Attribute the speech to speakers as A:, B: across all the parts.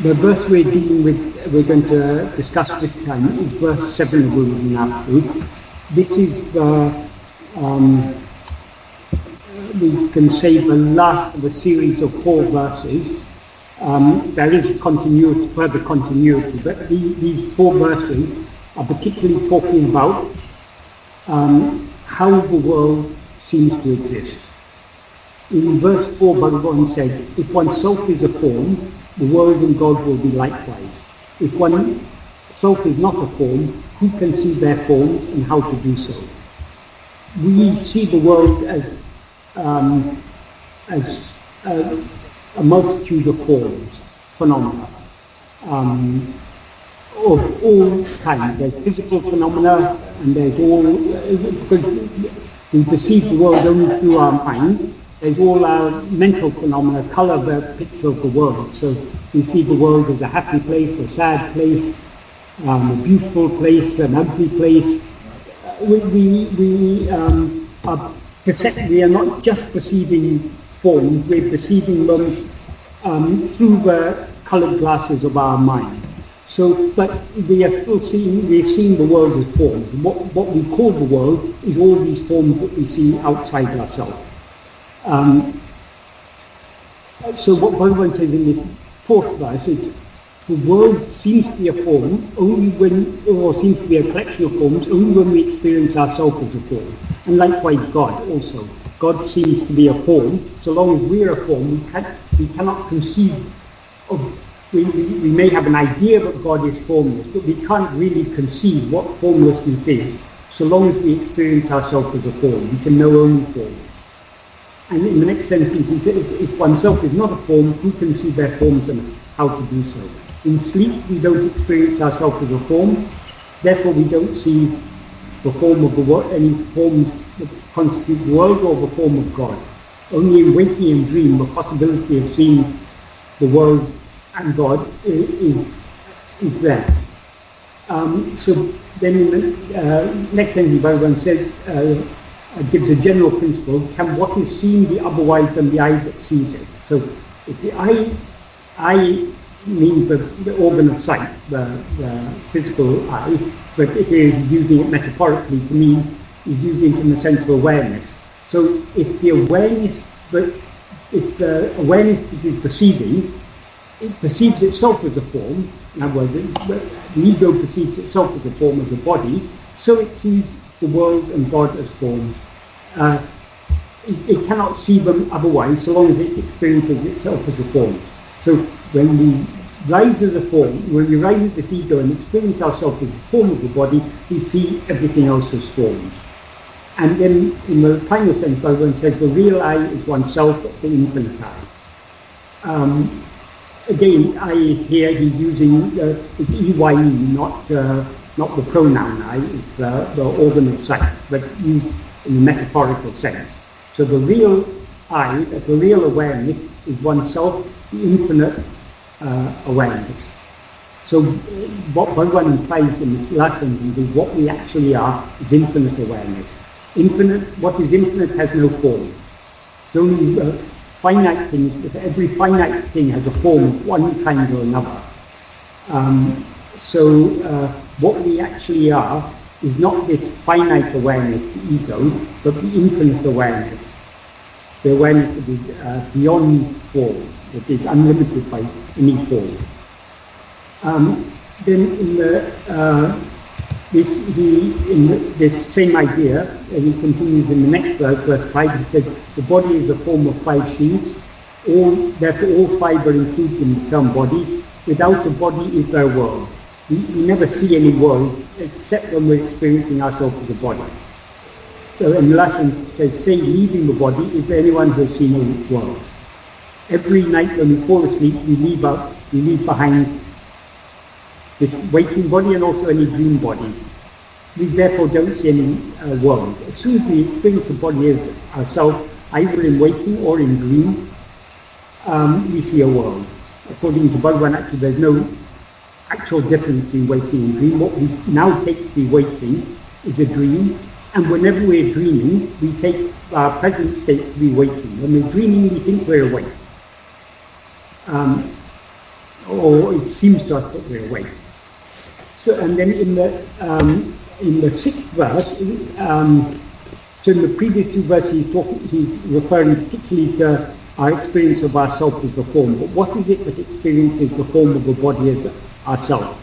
A: The verse we're going to discuss this time is verse 7 of Uڵḷadu Nāṛpadu. This is we can say the last of a series of 4 verses. There is further continuity, but these 4 verses are particularly talking about how the world seems to exist. In verse 4, Bhagavan said, if oneself is a form, the world and God will be likewise. If oneself is not a form, who can see their forms and how to do so? We see the world as a multitude of forms, phenomena, of all kinds. There's physical phenomena, and there's all, because we perceive the world only through our mind, there's all our mental phenomena color the picture of the world. So we see the world as a happy place, a sad place, a beautiful place, an ugly place. We are not just perceiving forms, we're perceiving them through the colored glasses of our mind. So, but we are still seeing the world as forms. What we call the world is all these forms that we see outside ourselves. So what Bhagavan says in this 4th verse is, the world seems to be a form seems to be a collection of forms only when we experience ourselves as a form. And likewise God also. God seems to be a form. So long as we're a form, we cannot conceive of, we may have an idea that God is formless, but we can't really conceive what formlessness is. So long as we experience ourselves as a form, we can know only form. And in the next sentence he says, if oneself is not a form, who can see their forms and how to do so? In sleep we don't experience ourselves as a form, therefore we don't see the form of the world, any forms that constitute the world or the form of God. Only in waking and dream the possibility of seeing the world and God is there. So then in the next sentence Bhagavan says, gives a general principle, can what is seen be otherwise than the eye that sees it? So if the eye means the organ of sight, the physical eye, but if you're using it metaphorically to mean, is using it in the sense of awareness. So if the awareness that it is perceiving, it perceives itself as a form, in other words, the ego perceives itself as a form, as a body, so it sees the world and God as forms. It cannot see them otherwise so long as it experiences itself as a form. So when we rise as a form, when we rise as this ego and experience ourselves as a form of the body, we see everything else as forms. And then in the final sense, Bhagavan says the real I is oneself, the infinite I. Again, I is here, he's using, it's EYE, not the pronoun I, it's the organ of sight, but used in the metaphorical sense. So the real I, the real awareness, is oneself, the infinite awareness. So what Bhagavan implies in this last sentence is what we actually are is infinite awareness. What is infinite has no form. It's only finite things, but every finite thing has a form of one kind or another. What we actually are is not this finite awareness, the ego, but the infinite awareness. The awareness that is beyond form, that is unlimited by any form. Then in this same idea, and he continues in the next verse, verse 5, he said, the body is a form of 5 sheaths, therefore all 5 are included in the term body. Without a body is there a world. We never see any world except when we're experiencing ourselves as a body. So in the last sentence it says, say leaving the body, is there anyone who has seen a world? Every night when we fall asleep, we leave behind this waking body and also any dream body. We therefore don't see any world. As soon as we experience the body as ourselves, either in waking or in dream, we see a world. According to Bhagavan, actually there's no actual difference between waking and dream. What we now take to be waking is a dream, and whenever we're dreaming, we take our present state to be waking. When we're dreaming, we think we're awake. or it seems to us that we're awake. So, and then in the sixth verse, so in the previous two verses he's referring particularly to our experience of ourself as the form. But what is it that experiences the form of the body as ourself?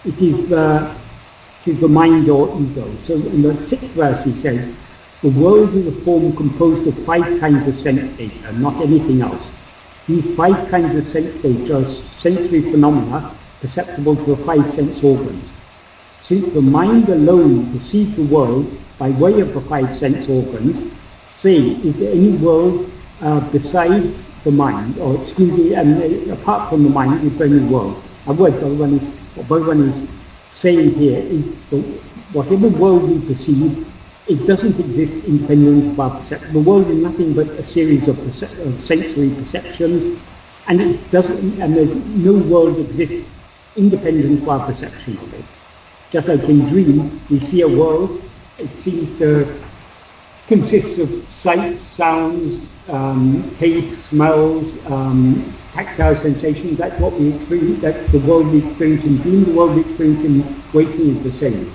A: It is the mind or ego. So in the sixth verse he says, the world is a form composed of 5 kinds of sense data, not anything else. These 5 kinds of sense data are sensory phenomena perceptible to the 5 sense organs. Since the mind alone perceives the world by way of the 5 sense organs, say, is there any world besides the mind, or exclusively and apart from the mind, is there any world? What Bhagavan is saying here is that whatever world we perceive, it doesn't exist independent of our perception. The world is nothing but a series of sensory perceptions, and it doesn't, and no world exists independent of our perception of it. Just like in dream, we see a world, it seems to consist of sights, sounds, tastes, smells, tactile sensations. That's what we experience, that's the world we experience in dream. The world we experience in waking is the same.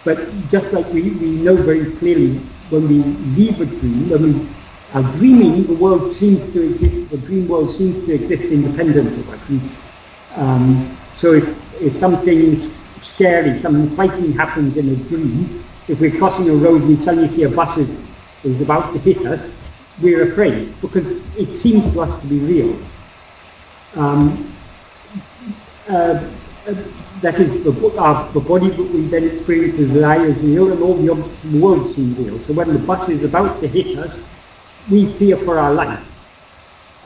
A: But just like we know very clearly when we leave a dream, when we are dreaming, the world seems to exist, the dream world seems to exist independent of us. So if something scary, something frightening happens in a dream, if we're crossing a road and we suddenly see a bus is about to hit us, we're afraid because it seems to us to be real. That is the body that we then experience as I as real, and all the objects in the world seem real. So when the bus is about to hit us, we fear for our life.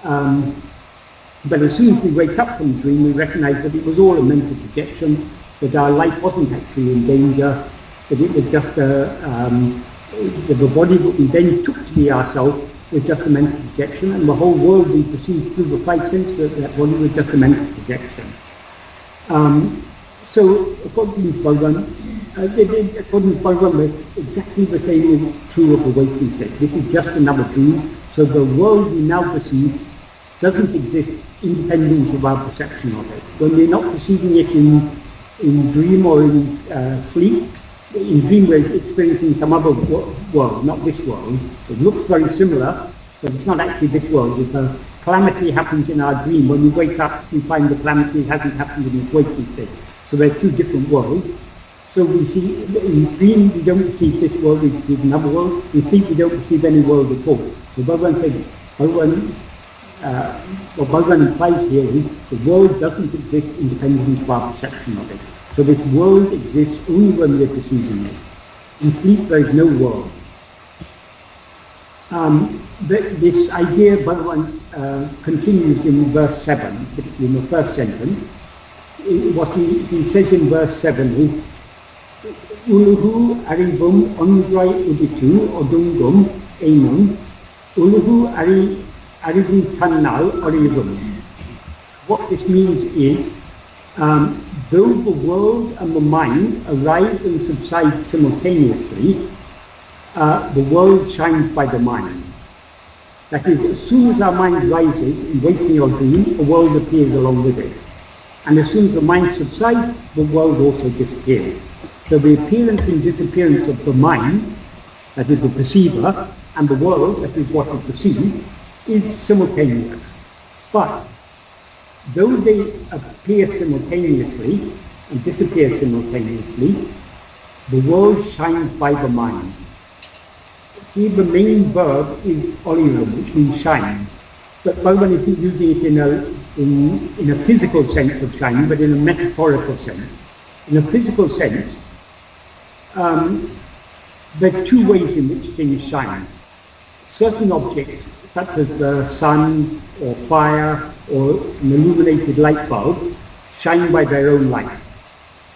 A: But as soon as we wake up from the dream, we recognize that it was all a mental projection, that our life wasn't actually in danger, that it was just the body that we then took to be ourselves was just a mental projection, and the whole world we perceived through the 5 senses of that body was just a mental projection. So according to Bhagavan, exactly the same is true of the waking state. This is just another dream. So the world we now perceive doesn't exist independent of our perception of it. When we're not perceiving it in dream or in sleep, in dream we're experiencing some other world, not this world. It looks very similar, but it's not actually this world. If a calamity happens in our dream, when we wake up we find the calamity hasn't happened in this waking state. So they're 2 different worlds. So we see, in dream we don't perceive this world, we perceive another world. In sleep we don't perceive any world at all. So Bhagavan said, what Bhagavan implies here is the world doesn't exist independently of our perception of it. So this world exists only when we're perceiving it. In sleep there is no world. This idea Bhagavan continues in verse 7, in the first sentence. What he says in verse 7 is, ulahu, aṟivum, oṉṭṛāy, udittu, oḍuṅgum, ēṇum, ulahu, aṟivu-taṉṇāl, aṟivum. What this means is, though the world and the mind arise and subside simultaneously, the world shines by the mind. That is, as soon as our mind rises in waking or dream, the world appears along with it. And as soon as the mind subsides, the world also disappears. So the appearance and disappearance of the mind, that is the perceiver, and the world, that is what we perceive, is simultaneous. But though they appear simultaneously and disappear simultaneously, the world shines by the mind. See, the main verb is oḻirum, which means shines. But Bhagavan isn't using it in a physical sense of shining, but in a metaphorical sense. In a physical sense, there are 2 ways in which things shine. Certain objects, such as the sun or fire or an illuminated light bulb, shine by their own light.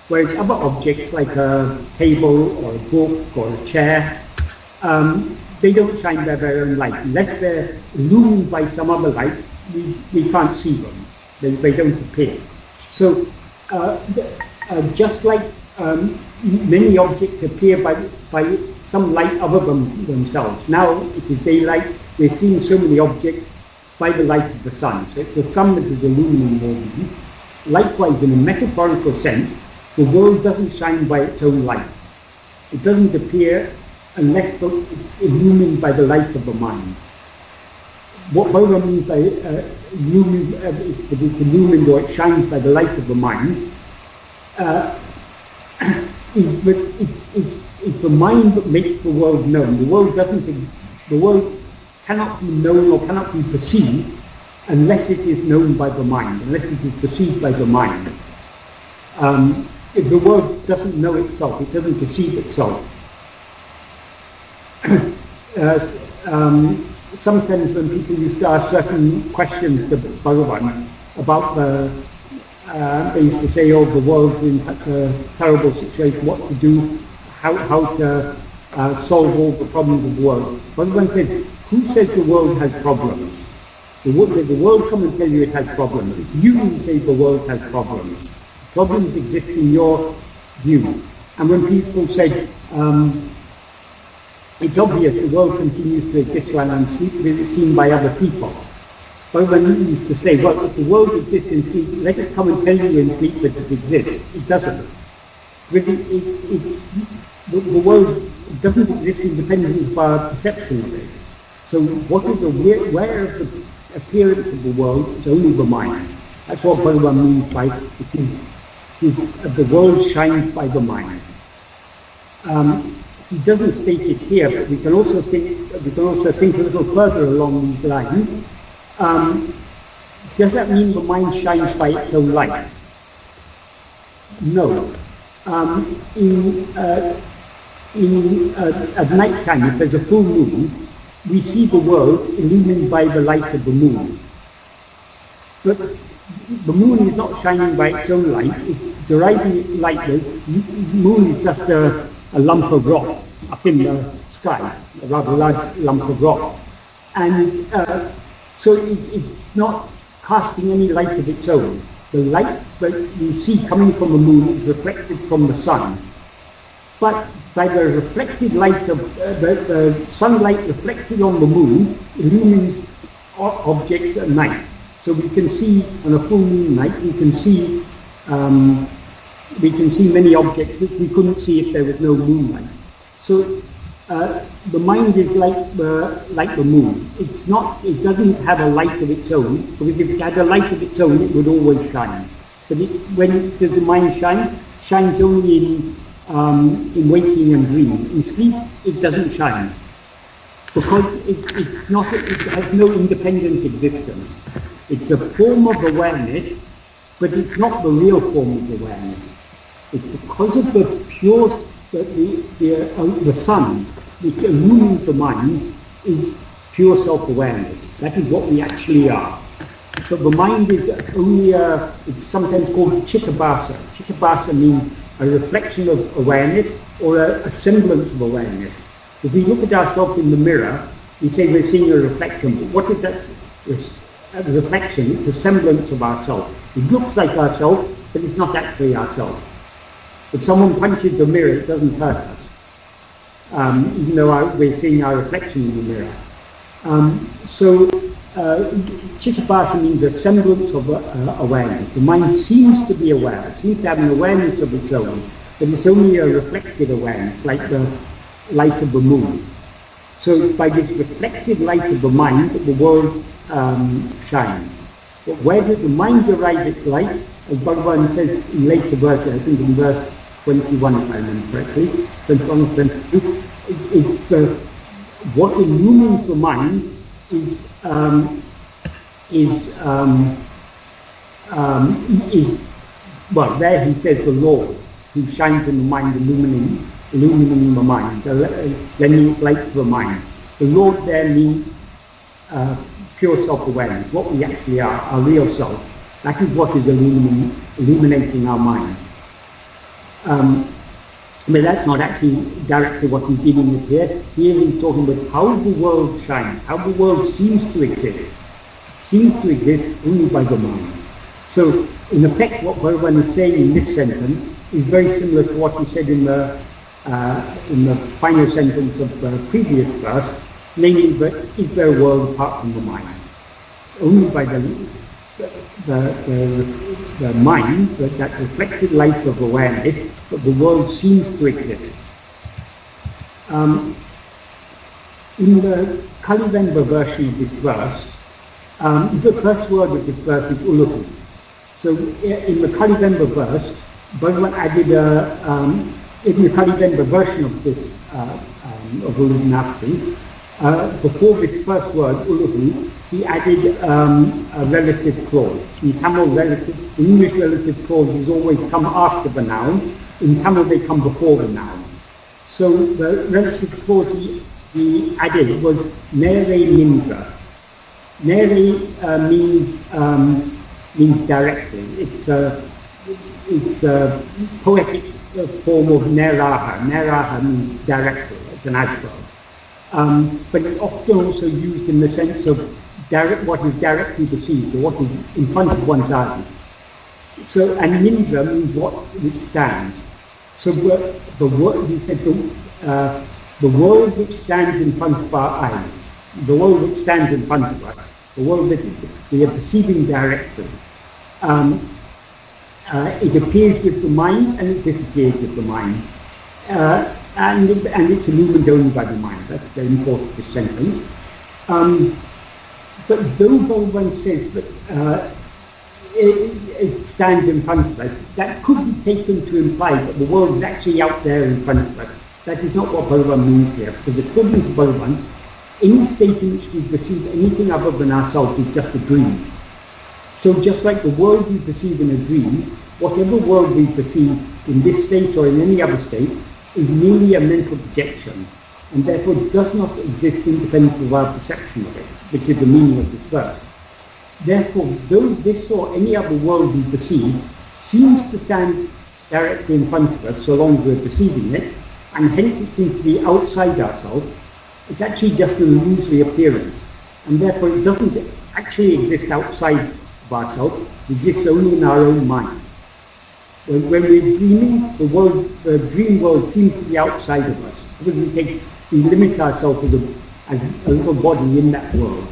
A: Whereas other objects like a table or a book or a chair, they don't shine by their own light. Unless they're illumined by some other light, we can't see them. They don't appear. So just like many objects appear by some light other than themselves. Now it is daylight, we're seeing so many objects by the light of the sun. So it's the sun that is illuminating all these. Likewise, in a metaphorical sense, the world doesn't shine by its own light. It doesn't appear unless it's illumined by the light of the mind. What Bhagavan means by if it's illumined or it shines by the light of the mind, is that it's the mind that makes the world known. The world cannot be known or cannot be perceived unless it is known by the mind, unless it is perceived by the mind. If the world doesn't know itself, it doesn't perceive itself. Sometimes when people used to ask certain questions to Bhagavan about they used to say, oh, the world's in such a terrible situation, what to do, how to solve all the problems of the world. Bhagavan said, who says the world has problems? The world come and tell you it has problems. It's you who say the world has problems. Problems exist in your view. And when people say, it's obvious the world continues to exist while I'm asleep, it is seen by other people. But when he used to say, well, if the world exists in sleep, let it come and tell you in sleep that it exists. It doesn't. The world doesn't exist independently of our perception of it. So what is aware of the appearance of the world is only the mind. That's what Bhagavan means by the world shines by the mind. He doesn't state it here, but we can also think a little further along these lines. Does that mean the mind shines by its own light? No. At night time, if there's a full moon, we see the world illumined by the light of the moon. But the moon is not shining by its own light, it's deriving its light. The moon is just a lump of rock up in the sky, a rather large lump of rock. And so it's not casting any light of its own. The light that we see coming from the moon is reflected from the sun. But by the reflected light of the sunlight reflected on the moon illumines objects at night. So we can see on a full moon night, we can see many objects which we couldn't see if there was no moonlight. So the mind is like the moon. It doesn't have a light of its own, because if it had a light of its own, it would always shine. But when does the mind shine? Shines only in waking and dreaming. In sleep, it doesn't shine, because it has no independent existence. It's a form of awareness, but it's not the real form of awareness. It's because of the pure, the sun, which illumines the mind, is pure self-awareness. That is what we actually are. So the mind is only it's sometimes called chittabhasa. Chittabhasa means a reflection of awareness or a semblance of awareness. If we look at ourselves in the mirror, we say we're seeing a reflection. But what is that? A reflection, it's a semblance of ourselves. It looks like ourselves, but it's not actually ourselves. If someone punches the mirror, it doesn't hurt us, even though we're seeing our reflection in the mirror. Chittabhasa means a semblance of awareness. The mind seems to be aware, it seems to have an awareness of its own, but it's only a reflected awareness, like the light of the moon. So it's by this reflected light of the mind that the world shines. But where does the mind derive its light? As Bhagavan says in later verses, I think in verse 21, if I remember correctly, 21 or 22, it's what illumines the mind is well, there he says the Lord, who shines in the mind, illumining the mind, lending its light to the mind. The Lord there means pure self-awareness, what we actually are, our real self. That is what is illuminating our mind. But that's not actually directly what he's dealing with here. Here he's talking about how the world shines, how the world seems to exist. It seems to exist only by the mind. So, in effect, what Bhagavan is saying in this sentence is very similar to what he said in the final sentence of the previous verse, namely that is there a world apart from the mind? Only by the mind, that reflected light of awareness, that the world seems to exist. In the Kalivemba version of this verse, the first word of this verse is ulahu. So in the Kalivemba verse, Bhagavan added in the Kalivemba version of this of uḷḷadu Nāṛpadu, before this first word ulahu, he added a relative clause. In Tamil, English relative clauses always come after the noun. In Tamil, they come before the noun. So the relative clause he added was nere nindra. Nere means directly. It's a poetic form of neraha. Neraha means directly. It's an adverb. But it's often also used in the sense of what is directly perceived, or what is in front of one's eyes. So, and nindra means what which stands. So the word, he said, the world which stands in front of our eyes, the world which stands in front of us, the world that we are perceiving directly, it appears with the mind and it disappears with the mind. And it's illumined only by the mind. That's very important, this sentence. But though Bhagavan says that it stands in front of us, that could be taken to imply that the world is actually out there in front of us. That is not what Bhagavan means here, because according to Bhagavan, any state in which we perceive anything other than ourselves is just a dream. So just like the world we perceive in a dream, whatever world we perceive in this state or in any other state is merely a mental projection, and therefore does not exist independent of our perception of it, which is the meaning of this verse. Therefore, though this or any other world we perceive seems to stand directly in front of us so long as we're perceiving it, and hence it seems to be outside ourselves, it's actually just an illusory appearance, and therefore it doesn't actually exist outside of ourselves, it exists only in our own mind. When we're dreaming, the dream world seems to be outside of us, because we limit ourselves as a little body in that world.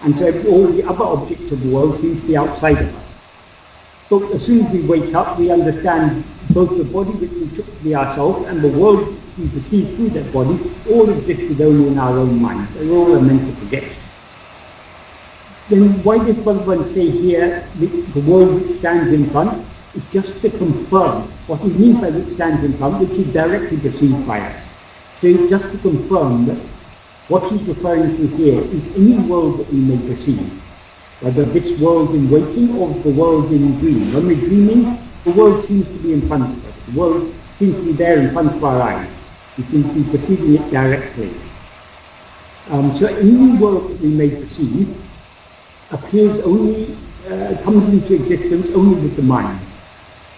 A: And so all the other objects of the world seem to be outside of us. But as soon as we wake up, we understand both the body which we took to be ourselves and the world we perceive through that body all existed only in our own mind. They're all a mental projection. Then why does Bhagavan say here the world which stands in front? It's just to confirm what he means by which stands in front, which is directly perceived by us. So it's just to confirm that what he's referring to here is any world that we may perceive, whether this world in waking or the world in dream. When we're dreaming, the world seems to be in front of us. The world seems to be there in front of our eyes. We seem to be perceiving it directly. So any world that we may perceive appears only, comes into existence only with the mind.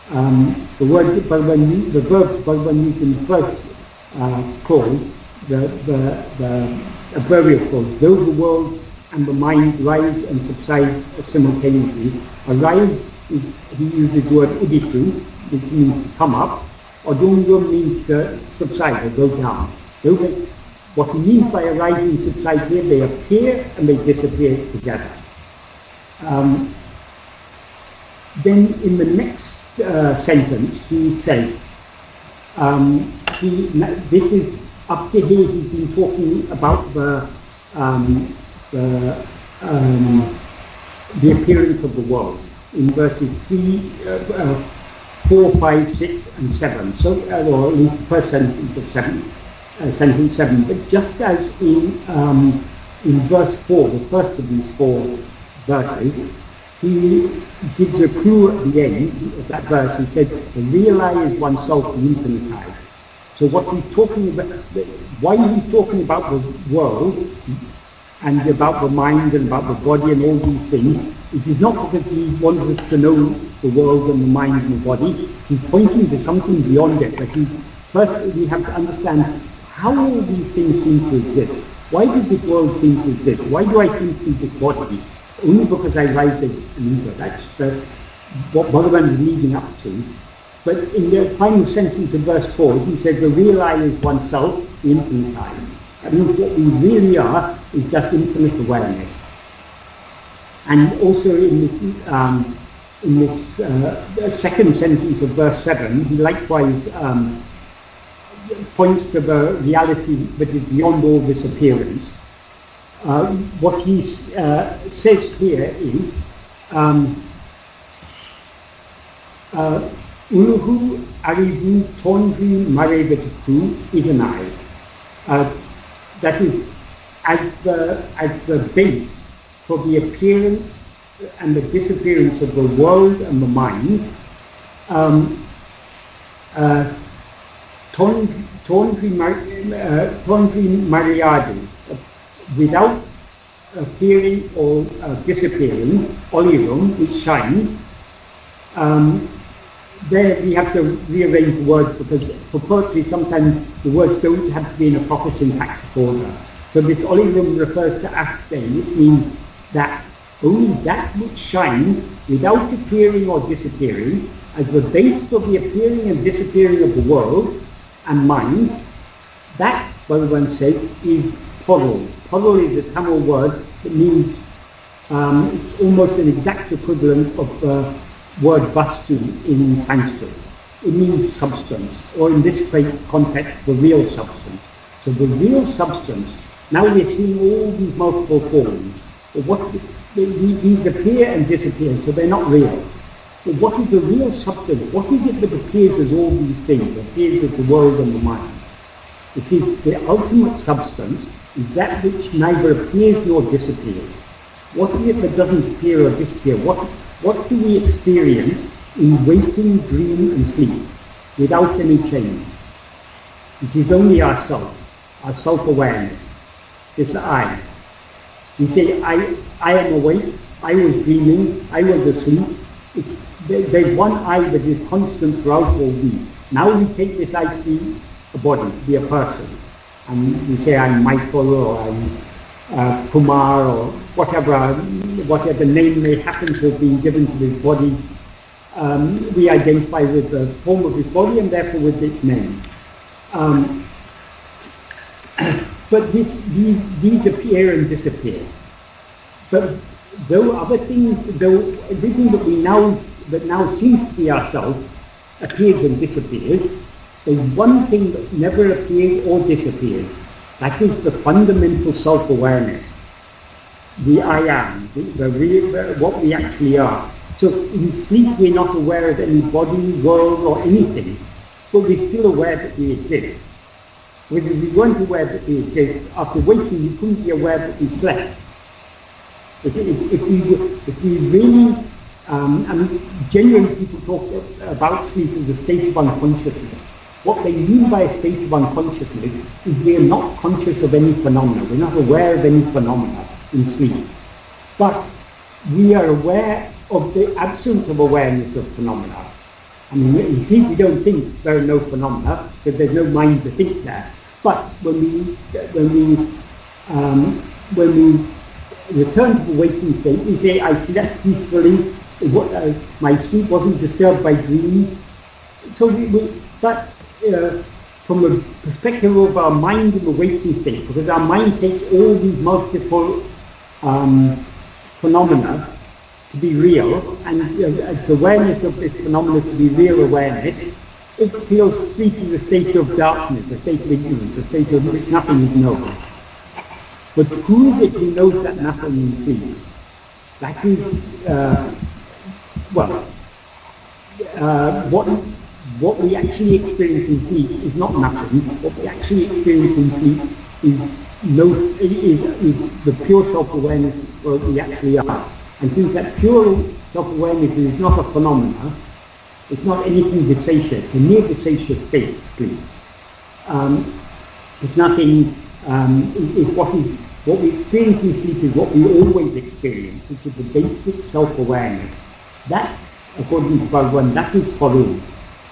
A: The verbs Bhagavan used in the first clause, the adverbial clause, though the world and the mind rise and subside simultaneously. Arise, he uses the word udittu, which means to come up. Oḍuṅgum means to subside or go down. What he means by arise and subside here, they appear and they disappear together. Then in the next sentence he says, this is up to here he's been talking about the appearance of the world in verses 3, 4, 5, 6 and 7. So, or at least the first sentence of sentence 7. But just as in verse 4, the first of these 4 verses, he gives a clue at the end of that verse. He said, the real I is oneself, the infinite I. So what he's talking about, why he's talking about the world and about the mind and about the body and all these things, it is not because he wants us to know the world and the mind and the body. He's pointing to something beyond it. But first we have to understand how all these things seem to exist. Why does this world seem to exist? Why do I seem to be this body? Only because I rise as an ego. That's what Bhagavan is leading up to. But in the final sentence of verse 4, he said, the real I is oneself, the infinite I. That means what we really are is just infinite awareness. And also in this second sentence of verse 7, he likewise points to the reality that is beyond all this appearance. What he says here is, ulahu, aṟivu, tōṉḍṛimaṛai iḍaṉ-āy. That is, as the base for the appearance and the disappearance of the world and the mind, tōṉḍṛimaṛaiyadu, without appearing or disappearing, oḻirum, which shines. There we have to rearrange the words, because for poetry sometimes the words don't have to be in a proper syntactic order. So this oḻirum refers to aḳdē, which means that only that which shines without appearing or disappearing, as the base for the appearing and disappearing of the world and mind, that, one says, is poruḻ. Poruḻ is a Tamil word that means, it's almost an exact equivalent of the word vastu in Sanskrit. It means substance, or in this context, the real substance. So the real substance, now we're seeing all these multiple forms. But these appear and disappear, so they're not real. But what is the real substance? What is it that appears as all these things, appears as the world and the mind? It is the ultimate substance, is that which neither appears nor disappears. What is it that doesn't appear or disappear? What do we experience in waking, dream and sleep without any change? It is only ourself, our self-awareness. It's I. We say, I am awake, I was dreaming, I was asleep. There's one I that is constant throughout all these. Now we take this I to be a body, to be a person. And we say I'm Michael or I'm Kumar or whatever name may happen to have been given to this body. We identify with the form of this body and therefore with its name. But these appear and disappear. But though everything that now seems to be ourself appears and disappears, there's one thing that never appears or disappears. That is the fundamental self-awareness. The I am, what we actually are. So in sleep we're not aware of any body, world or anything, but we're still aware that we exist. Whereas if we weren't aware that we exist, after waking we couldn't be aware that we slept. If we really, generally people talk about sleep as a state of unconsciousness. What they mean by a state of unconsciousness is we are not conscious of any phenomena. We're not aware of any phenomena in sleep. But we are aware of the absence of awareness of phenomena. I mean, in sleep we don't think there are no phenomena, because there's no mind to think there. But when we return to the waking state, we say, I slept peacefully, my sleep wasn't disturbed by dreams. So from a perspective of our mind in the waking state, because our mind takes all these multiple phenomena to be real, and its awareness of this phenomena to be real awareness, it feels sleep is a state of darkness, a state of ignorance, a state of which nothing is known. But who is it who knows that nothing is sleep? That is, what we actually experience in sleep is not nothing. What we actually experience in sleep is the pure self-awareness of what we actually are. And since that pure self-awareness is not a phenomena, it's not anything vexatious, it's a near vexatious state, sleep. It's nothing, what we experience in sleep is what we always experience, which is the basic self-awareness. That, according to Bhagavan, that is poruḻ.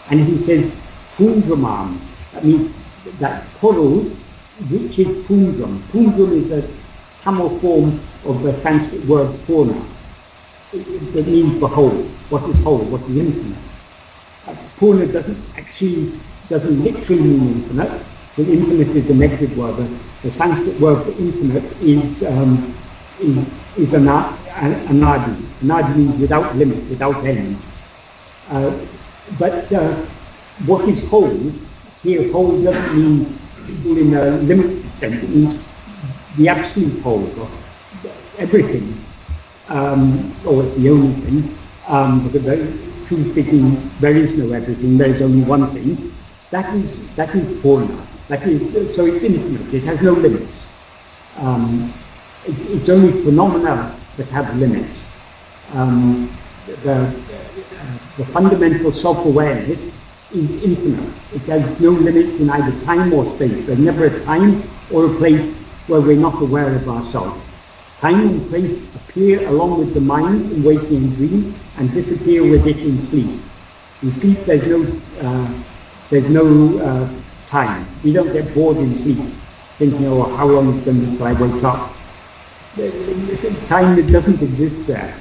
A: And he says, pūṇḍṛamā, that means that poruḻ, which is pūṇḍṛam. Pūṇḍṛam is a Tamil form of the Sanskrit word pūṇḍṛā. It means the whole, what is infinite. Pūṇḍṛa doesn't literally mean infinite, but infinite is a negative word. The Sanskrit word for infinite is is anādi. Anādi means without limit, without end. But what is whole, here whole doesn't mean in a limited sense, it means the absolute whole, or everything, or the only thing, because truly speaking, there is no everything, there is only one thing. That is poruļ. That is, so it's infinite, it has no limits. It's only phenomena that have limits. The fundamental self-awareness is infinite. It has no limits in either time or space. There's never a time or a place where we're not aware of ourselves. Time and place appear along with the mind in waking and dream, and disappear with it in sleep. In sleep there's no time. We don't get bored in sleep, thinking, oh, how long is it going to be till I wake up? Time that doesn't exist there.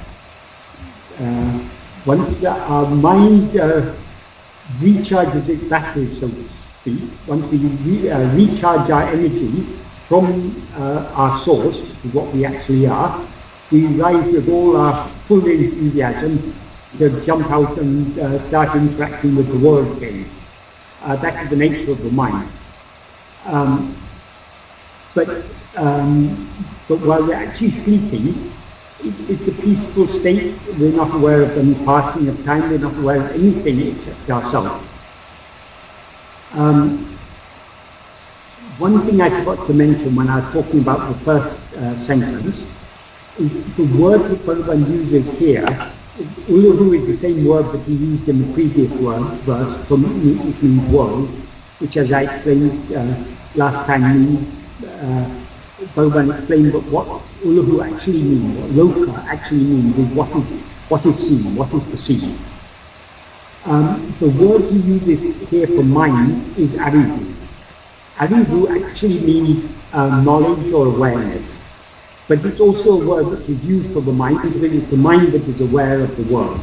A: Once our mind recharges its batteries, so to speak, once we recharge our energy from our source, to what we actually are, we rise with all our full enthusiasm to jump out and start interacting with the world again. That's the nature of the mind. But while we're actually sleeping, it's a peaceful state. We're not aware of the passing of time. We're not aware of anything except ourselves. One thing I forgot to mention when I was talking about the first sentence is the word that Padacchēdam uses here. Ulahu is the same word that he used in the previous verse, which means world, which, as I explained last time, means Padacchēdam explained what ulahu actually means, what loka actually means, is what is seen, what is perceived. The word he uses here for mind is aṟivu. Aṟivu actually means knowledge or awareness, but it's also a word that is used for the mind because it's the mind that is aware of the world.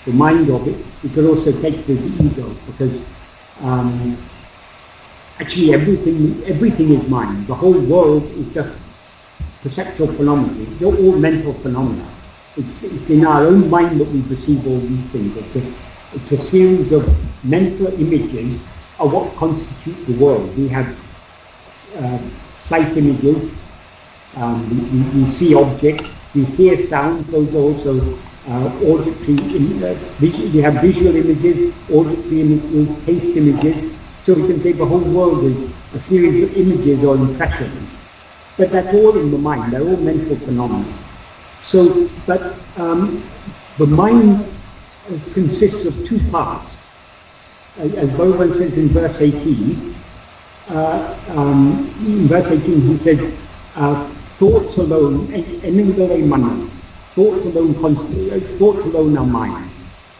A: The mind of it, you could also take the ego, because actually everything is mind. The whole world is just perceptual phenomena. They're all mental phenomena. It's in our own mind that we perceive all these things. It's a series of mental images of what constitute the world. We have sight images, we see objects, we hear sound, those are also auditory images. We have visual images, auditory images, taste images. So we can say the whole world is a series of images or impressions. But that's all in the mind, they're all mental phenomena. So, but the mind consists of two parts. As Bhagavan says in verse 18, he said, thoughts alone, ēṇum, thoughts alone are mind.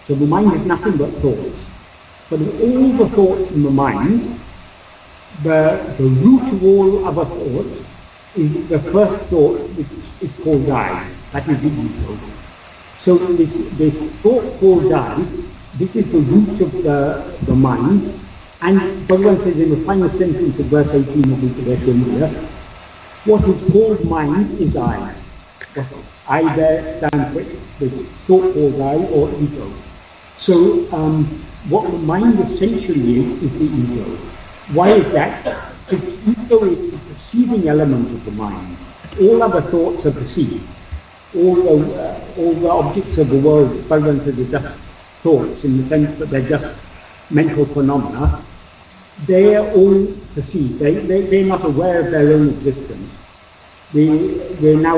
A: So the mind is nothing but thoughts. But of all the thoughts in the mind, the root of all other thoughts is the first thought, which is called I, that is the ego. So this thought called I, this is the root of the mind, and Bhagavan says in the final sentence of verse 18 of Uڵḷadu, what is called mind is I. I there stands for the thought called I or ego. So what the mind essentially is the ego. Why is that? The ego is the perceiving element of the mind. All other thoughts are perceived. All the objects of the world, Bhagavan says, are just thoughts in the sense that they're just mental phenomena. They are all perceived. They're not aware of their own existence. They're now,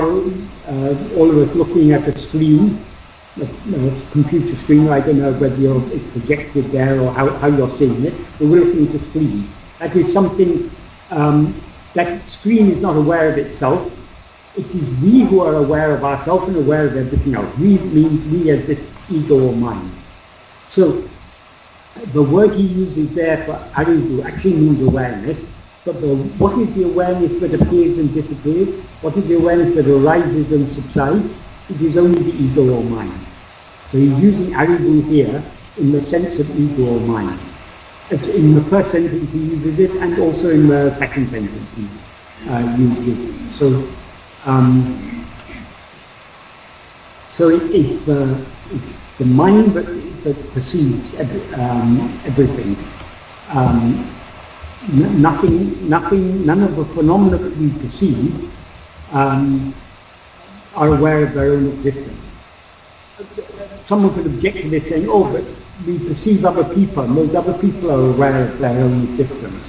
A: all of us looking at a screen, a computer screen. I don't know whether it's projected there or how you're seeing it, but we're looking at a screen. That is something, that screen is not aware of itself. It is we who are aware of ourselves and aware of everything else. We means we as this ego or mind. So the word he uses there for aṟivu actually means awareness, but what is the awareness that appears and disappears? What is the awareness that arises and subsides? It is only the ego or mind. So he's using aṟivu here in the sense of ego or mind. It's in the first sentence he uses it, and also in the second sentence he uses it. So
B: So it's the mind that perceives everything. None of the phenomena that we perceive are aware of their own existence. Someone could object to this saying, oh, but we perceive other people, and those other people are aware of their own existence.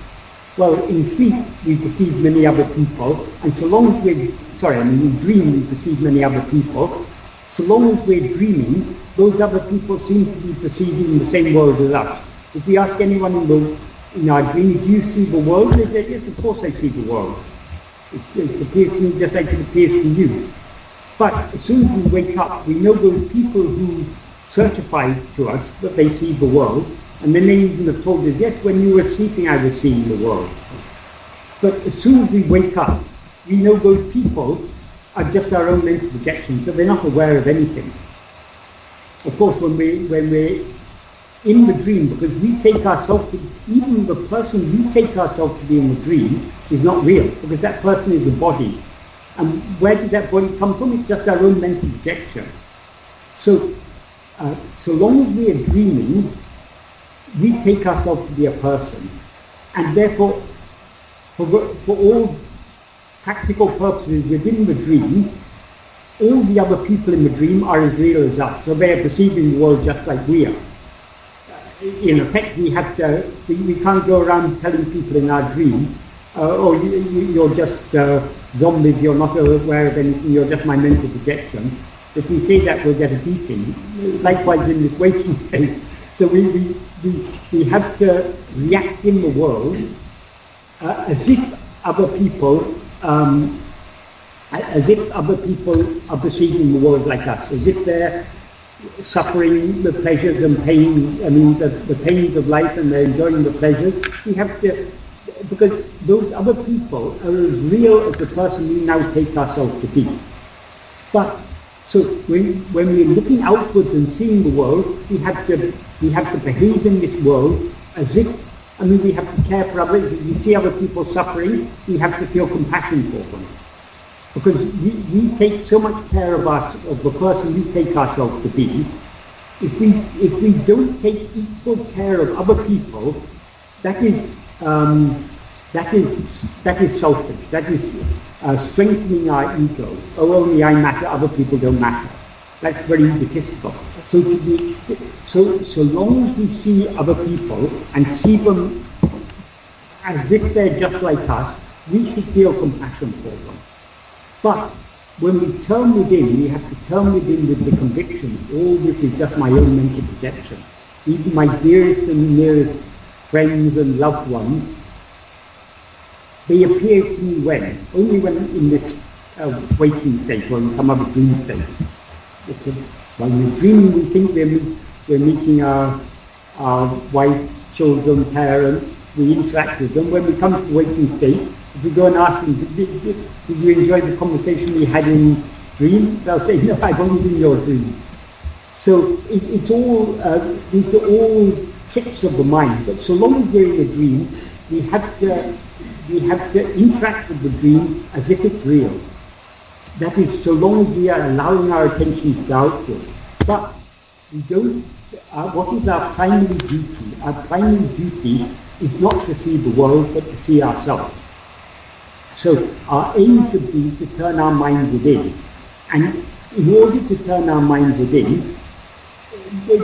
B: Well, in sleep we perceive many other people, and so long as in dream we perceive many other people. So long as we're dreaming, those other people seem to be perceiving the same world as us. If we ask anyone in our dream, do you see the world? They say, yes, of course I see the world. It appears to me just like it appears to you. But as soon as we wake up, we know those people who certify to us that they see the world, and then they even have told us, yes, when you were sleeping I was seeing the world. But as soon as we wake up, we know those people are just our own mental projections, so they're not aware of anything. Of course, when we're in the dream, because we take ourselves to, even the person we take ourselves to be in the dream is not real, because that person is a body. And where did that body come from? It's just our own mental projection. So, so long as we are dreaming, we take ourselves to be a person. And therefore, for all practical purposes within the dream, all the other people in the dream are as real as us. So they are perceiving the world just like we are. In effect, we can't go around telling people in our dream, oh, you're just zombies, you're not aware of anything, you're just my mental projection. If we say that, we'll get a beating. Likewise in this waking state. So we have to react in the world as if other people are perceiving the world like us, as if they're suffering the pleasures and pain, the pains of life, and they're enjoying the pleasures. We have to, because those other people are as real as the person we now take ourselves to be. But so when we're looking outwards and seeing the world, we have to behave in this world as if, we have to care for others. If we see other people suffering, we have to feel compassion for them. Because we take so much care of the person we take ourselves to be. If we don't take equal care of other people, that is selfish. That is strengthening our ego. Oh, only I matter, other people don't matter. That's very egotistical. So long as we see other people and see them as if they're just like us, we should feel compassion for them. But when we turn within, we have to turn within with the conviction, all this is just my own mental projection. Even my dearest and nearest friends and loved ones, they appear to me when? Only when in this waking state or in some other dream state. When we're dreaming, we think we're meeting our wife, children, parents, we interact with them. When we come to the waking state, if we go and ask them, did you enjoy the conversation we had in dream? They'll say, no, I've only been in your dream. So these are all tricks of the mind. But so long as we're in a dream, we have to interact with the dream as if it's real. That is, so long as we are allowing our attention to go outwards. But we don't. What is our primary duty? Our primary duty is not to see the world, but to see ourselves. So our aim should be to turn our mind within. And in order to turn our mind within,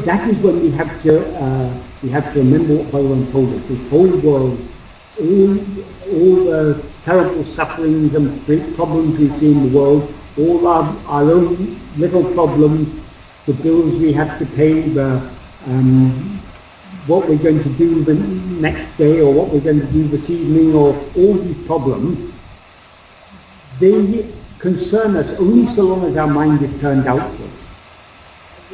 B: that is when we have to remember what Bhagavan told us. This whole world, all the terrible sufferings and great problems we see in the world, all our own little problems, the bills we have to pay, what we're going to do the next day, or what we're going to do this evening, or all these problems, they concern us only so long as our mind is turned outwards.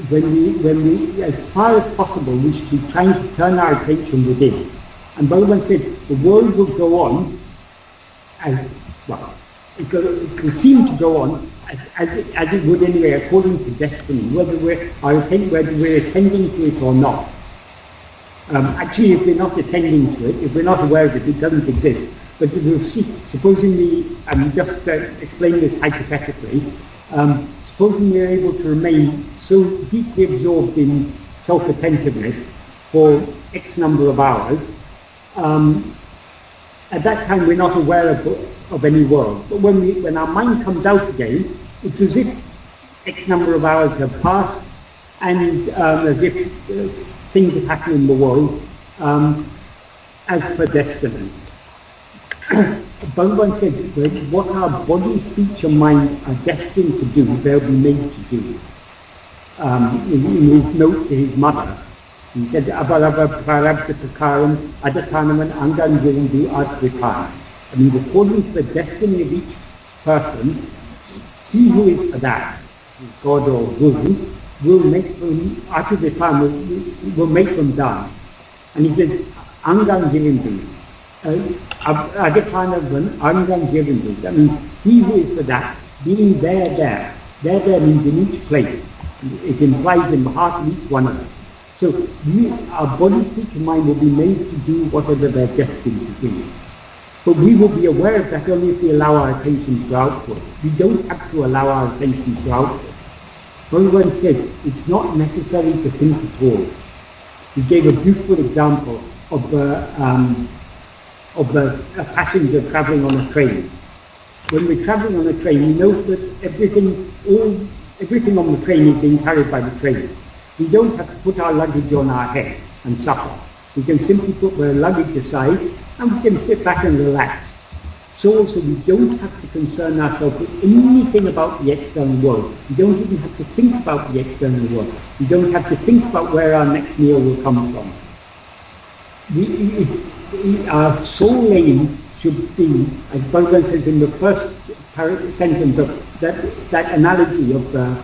B: When we, as far as possible, we should be trying to turn our attention within. And Bhagavan said, the world will go on as, well, it will seem to go on as it would anyway, according to destiny, whether we're attending to it or not. Actually, if we're not attending to it, if we're not aware of it, it doesn't exist. But we'll see. Supposing just explain this hypothetically, supposing we are able to remain so deeply absorbed in self-attentiveness for X number of hours, at that time we're not aware of any world. But when our mind comes out again, it's as if X number of hours have passed, and as if things have happened in the world as per destiny. Bhagavan said that what our body, speech and mind are destined to do, they'll be made to do. In his note to his mother, he said, Avarava prarabdha prakaram adatanaman angan virindu advipan. I mean, according to the destiny of each person, he who is for that, God or Guru, will make them advipan, will make them dance. And he said, angan virindu. Adipanavan angan virindu. I mean, he who is for that, being there means in each place. It implies in the heart of each one of us. So our body, speech and mind will be made to do whatever they're destined to do. But we will be aware of that only if we allow our attention to go outwards. We don't have to allow our attention to go outwards. Bhagavan said, it's not necessary to think at all. He gave a beautiful example of a passenger travelling on a train. When we're travelling on a train, we know that everything on the train is being carried by the train. We don't have to put our luggage on our head and suffer. We can simply put the luggage aside and we can sit back and relax. So also we don't have to concern ourselves with anything about the external world. We don't even have to think about the external world. We don't have to think about where our next meal will come from. Our sole aim should be, as Bhagavan says in the first sentence of that analogy of the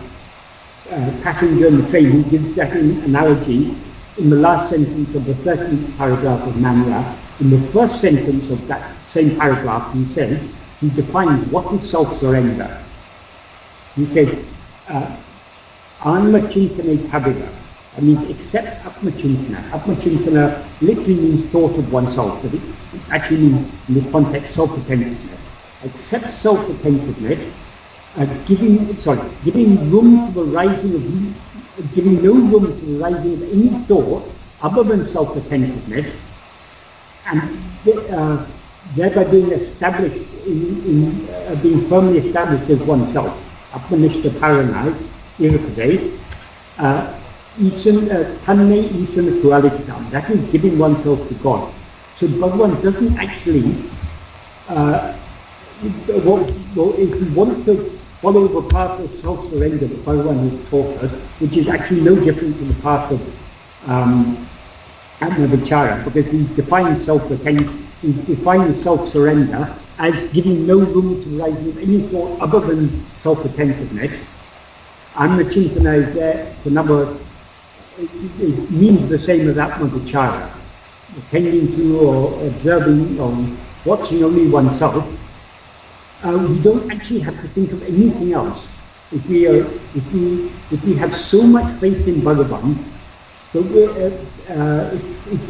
B: passenger in the train, he gives that analogy in the last sentence of the 13th paragraph of mēṉu. In the first sentence of that same paragraph, he says, he defines what is self-surrender. He says, ānmachintane pavira. That means accept atmachintana. Atmachintana literally means thought of oneself, but it actually means, in this context, self-attentiveness. Accept self-attentiveness, giving room to the rising of, giving no room to the rising of any thought other than self-attentiveness, and thereby being established being firmly established as oneself. Atmanishta paranai, iṛipada, taṉṇā aṛivu-taṉṇāl. That is giving oneself to God. So Bhagavan doesn't actually, if we want to follow the path of self-surrender that Bhagavan has taught us, which is actually no different from the path of Atma-vichara, because he defines self-surrender as giving no room to the rising of any thought other than self-attentiveness. Ānmachintana is there, it's another, it means the same as Atma-vichara, attending to or observing or watching only oneself. We don't actually have to think of anything else. If we have so much faith in Bhagavan, so if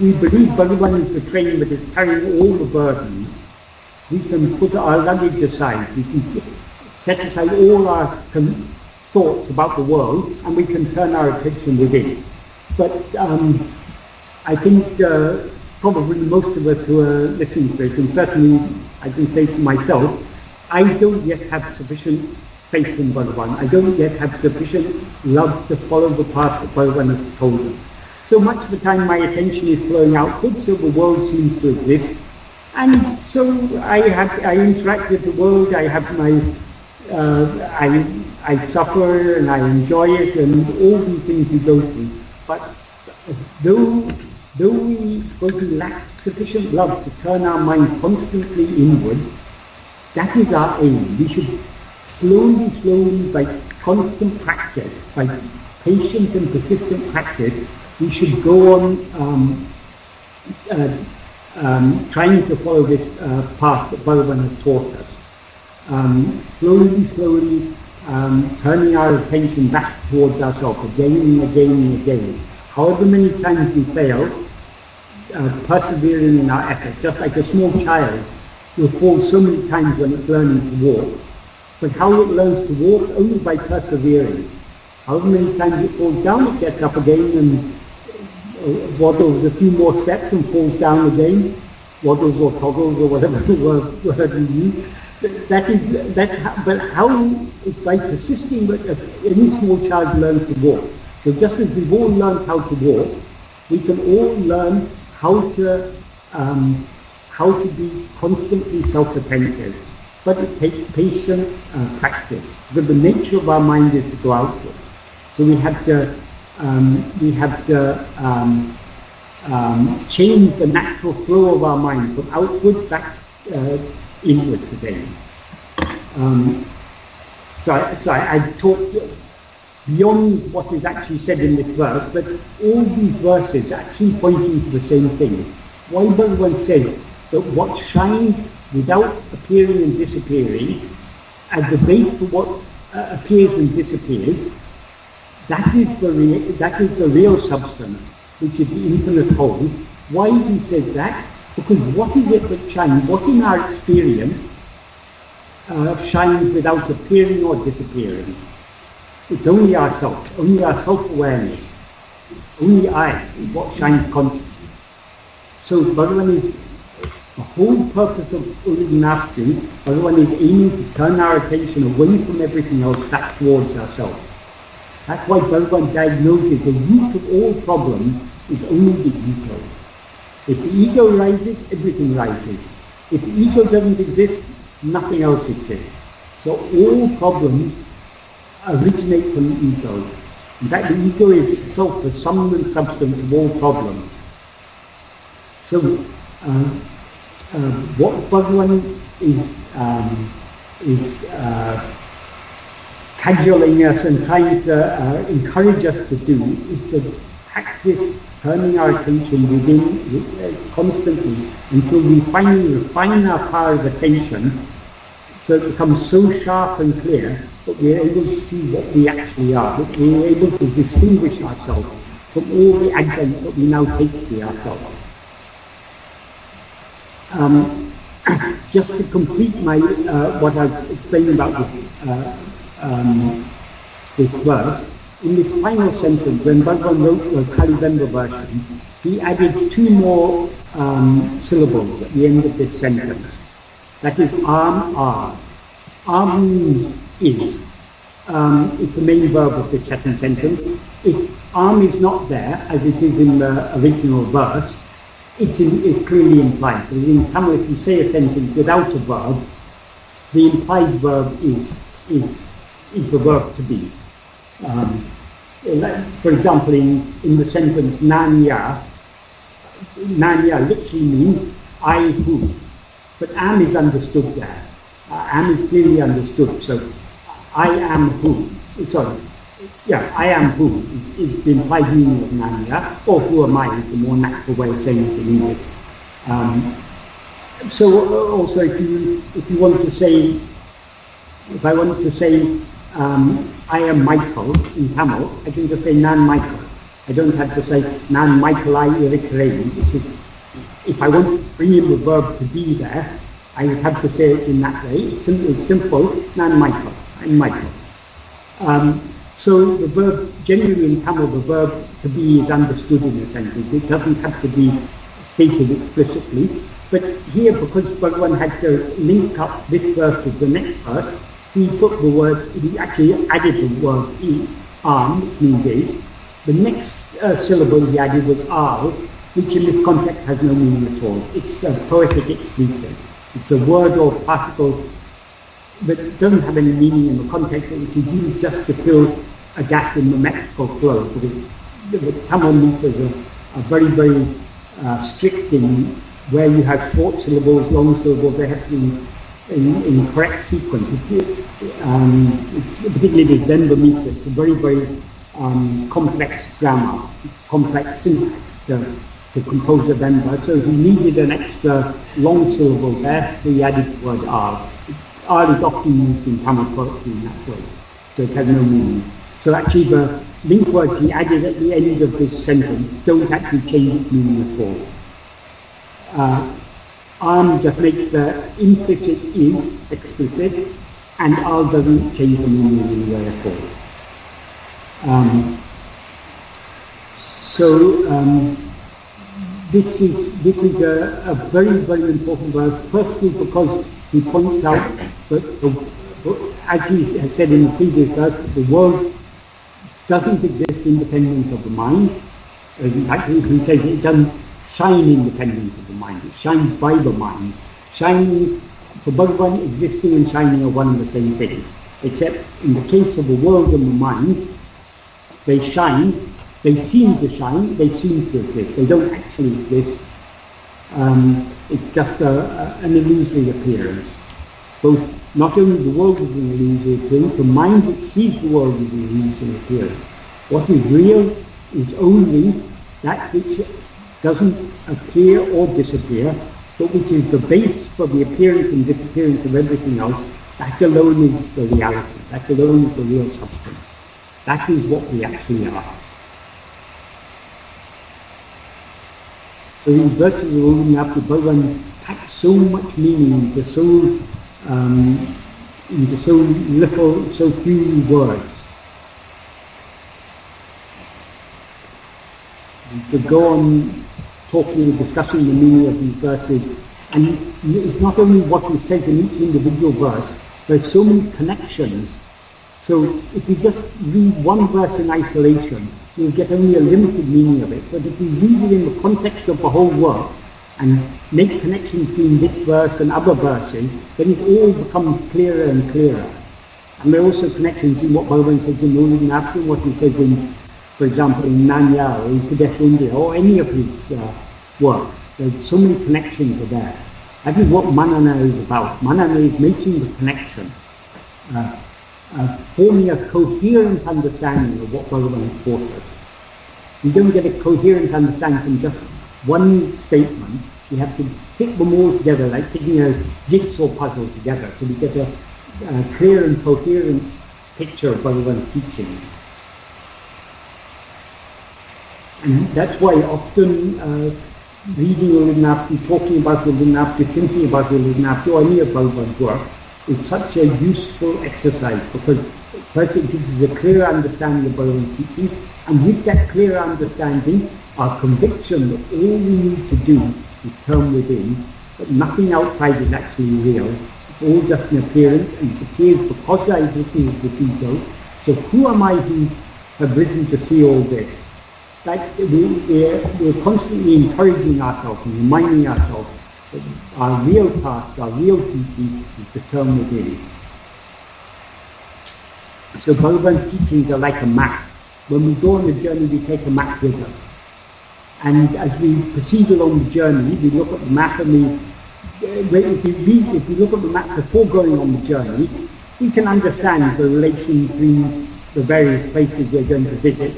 B: we believe Bhagavan is the train that is carrying all the burdens, we can put our luggage aside, we can set aside all our thoughts about the world, and we can turn our attention within. But I think probably most of us who are listening to this, and certainly I can say to myself, I don't yet have sufficient faith in Bhagavan. I don't yet have sufficient love to follow the path that Bhagavan has told us. So much of the time my attention is flowing outwards, so the world seems to exist. And so I interact with the world, I have my, I suffer and I enjoy it and all these things we go through. But though we lack sufficient love to turn our mind constantly inwards, that is our aim. We should slowly, by constant practice, by patient and persistent practice, we should go on trying to follow this path that Bhagavan has taught us. Slowly, turning our attention back towards ourselves again and again. However many times we fail, persevering in our effort, just like a small child will fall so many times when it's learning to walk. But how it learns to walk? Only by persevering. However many times it falls down, it gets up again and waddles a few more steps and falls down again. Waddles or toggles or whatever word you use. But how it's by persisting, but any small child learns to walk. So just as we've all learned how to walk, we can all learn how to be constantly self-attentive. But it takes patient practice, because the nature of our mind is to go outward. So we have to change the natural flow of our mind from outward back inwards again. So I talked beyond what is actually said in this verse, but all these verses are actually pointing to the same thing. Why Bhagavan says that what shines without appearing and disappearing, at the base of what appears and disappears, that is the real substance, which is the infinite whole. Why he says that? Because what is it that shines? What in our experience shines without appearing or disappearing? It's only ourself, only our self-awareness. Only I is what shines constantly. So Bhagavan is, the whole purpose of Uḷḷadu Nāṛpadu, Bhagavan is aiming to turn our attention away from everything else back towards ourselves. That's why Bhagavan diagnoses the root of all problems is only the ego. If the ego rises, everything rises. If the ego doesn't exist, nothing else exists. So all problems originate from the ego. In fact, the ego is itself the sum and substance of all problems. So what Bhagavan is cajoling us and trying to encourage us to do is to practice turning our attention within constantly until we finally refine our power of attention so it becomes so sharp and clear that we're able to see what we actually are, that we're able to distinguish ourselves from all the adjunct that we now take to be ourselves. Just to complete my what I've explained about this verse, in this final sentence, when Bhagavan wrote the Kalivemba version, he added two more syllables at the end of this sentence. That is are. Means is. It's the main verb of this second sentence. If is not there, as it is in the original verse, it's clearly implied. But in Tamil, if you say a sentence without a verb, the implied verb is the verb to be. For example, in the sentence Nāṇya literally means I who, but am is understood there. Am is clearly understood. So I am who. I am who is the implied meaning of Nāṇya, or who am I is the more natural way of saying it in English. So also if you want to say, if I want to say I am Michael in Tamil, I can just say Nan Michael. I don't have to say Nan Michael I Uڵļadu, which is, if I want to bring in the verb to be there, I would have to say it in that way. It's simple, Nan Michael, I'm Michael. So the verb, generally in Tamil, the verb to be is understood in a sentence. It doesn't have to be stated explicitly. But here, because Bhagavan had to link up this verse with the next verse, he put the word, he actually added the word which means is. The next syllable he added was aṛ, which in this context has no meaning at all. It's a poetic exclusion. It's a word or particle that doesn't have any meaning in the context, which is used just to fill a gap in the metrical flow. Because the Tamil meters are very, very strict in where you have short syllables, long syllables. They have to be in correct sequence. It's particularly this Denver meter. It's a very, very complex grammar, complex syntax to compose a Denver. So he needed an extra long syllable there, so he added the word aṛ. Aṛ is often used in Tamil poetry in that way, so it has no meaning. So actually the link words he added at the end of this sentence don't actually change its meaning at all. Just makes the implicit is explicit,
A: and aڵ doesn't change the meaning in any way at all. This is a very, very important verse. Firstly, because he points out that, as he had said in the previous verse, the world doesn't exist independent of the mind. In fact, he says it doesn't shine independent of the mind. It shines by the mind. Shining, for Bhagavan, existing and shining are one and the same thing. Except in the case of the world and the mind, they shine. They seem to shine, they seem to exist. They don't actually exist. It's just an illusory appearance. Both, not only the world is an illusory appearance, the mind which sees the world is an illusory appearance. What is real is only that which doesn't appear or disappear, but which is the base for the appearance and disappearance of everything else. That alone is the reality. That alone is the real substance. That is what we actually are. So these verses of uḷḷadu Bhagavan pack so much meaning into so little, so few words. We could go on talking and discussing the meaning of these verses, and it's not only what he says in each individual verse, there's so many connections. So if you just read one verse in isolation, you'll get only a limited meaning of it. But if you read it in the context of the whole work and make connections between this verse and other verses, then it all becomes clearer and clearer. And there are also connections between what Bhagavan says in uḷḷadu and what he says in, for example, in Nañā or in Padacchēdam or any of his works. There's so many connections there. That is what manana is about. Manana is making the connection. Forming a coherent understanding of what Bhagavan has taught us. You don't get a coherent understanding from just one statement. You have to fit them all together, like putting a jigsaw puzzle together, so we get a clear and coherent picture of Bhagavan's teaching. And that's why often reading uḷḷadu, talking about uḷḷadu, thinking about uḷḷadu, or any of Bhagavan's work, is such a useful exercise, because first it gives us a clear understanding of Bhagavan's teaching, and with that clear understanding, our conviction that all we need to do is turn within, that nothing outside is actually real. It's all just an appearance, and it appears because I received the ego. So who am I who have risen to see all this? Like we're constantly encouraging ourselves and reminding ourselves that our real task, our real duty is to turn within. So Bhagavan's teachings are like a map. When we go on the journey, we take a map with us. And as we proceed along the journey, we look at the map and if we look at the map before going on the journey, we can understand the relation between the various places we're going to visit,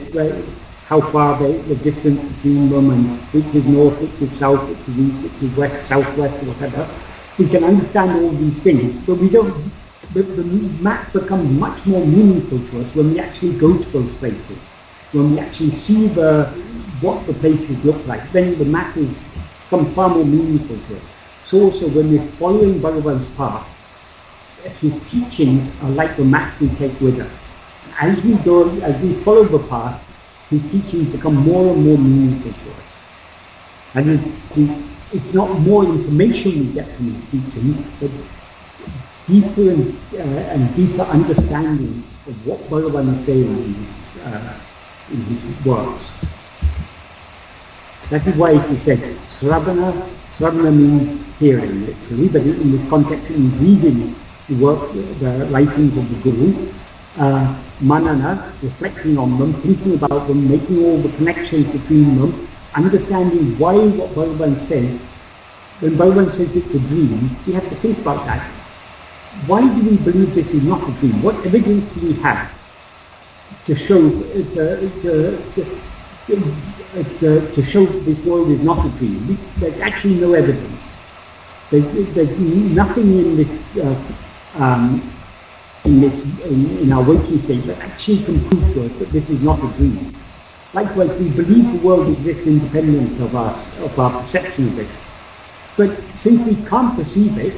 A: how far the distance between them, and which is north, which is south, which is east, which is west, southwest, or whatever. We can understand all these things, but the map becomes much more meaningful to us when we actually go to those places, when we actually see what the places look like. Then the map becomes far more meaningful to us. So also when we're following Bhagavan's path, his teachings are like the map we take with us. As we follow the path, his teachings become more and more meaningful to us. And it's not more information we get from his teaching, but deeper and deeper understanding of what Bhagavan is saying in his works. That is why he said, Sravana means hearing, literally, but in this context it means reading the writings of the Guru. Manana, reflecting on them, thinking about them, making all the connections between them, understanding why what Bhagavan says. When Bhagavan says it's a dream, we have to think about that. Why do we believe this is not a dream? What evidence do we have to show this world is not a dream? There's actually no evidence. There's nothing in this in our waking state that actually can prove to us that this is not a dream. Likewise, we believe the world exists independent of our perception of it. But since we can't perceive it,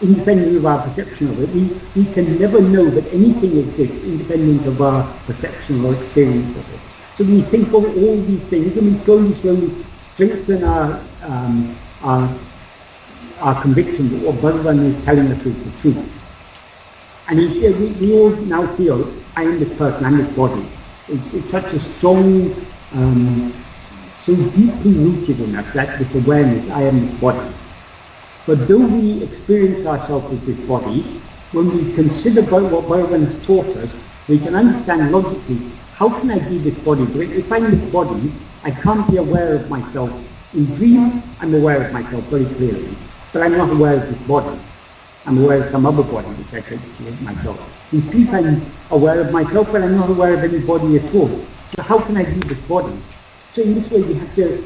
B: independent of our perception of it. We can never know that anything exists independent of our perception or experience of it. So we think of all these things and we slowly strengthen our conviction that what Bhagavan is telling us is the truth. And we all now feel, I am this person, I am this body. It's such a strong, so deeply rooted in us, that this awareness, I am this body. But though we experience ourselves as this body, when we consider what Bhagavan has taught us, we can understand logically, how can I be this body? If I'm this body, I can't be aware of myself. In dream, I'm aware of myself very clearly, but I'm not aware of this body. I'm aware of some other body which I take as myself. In sleep, I'm aware of myself, but I'm not aware of any body at all. So how can I be this body? So in this way, we have to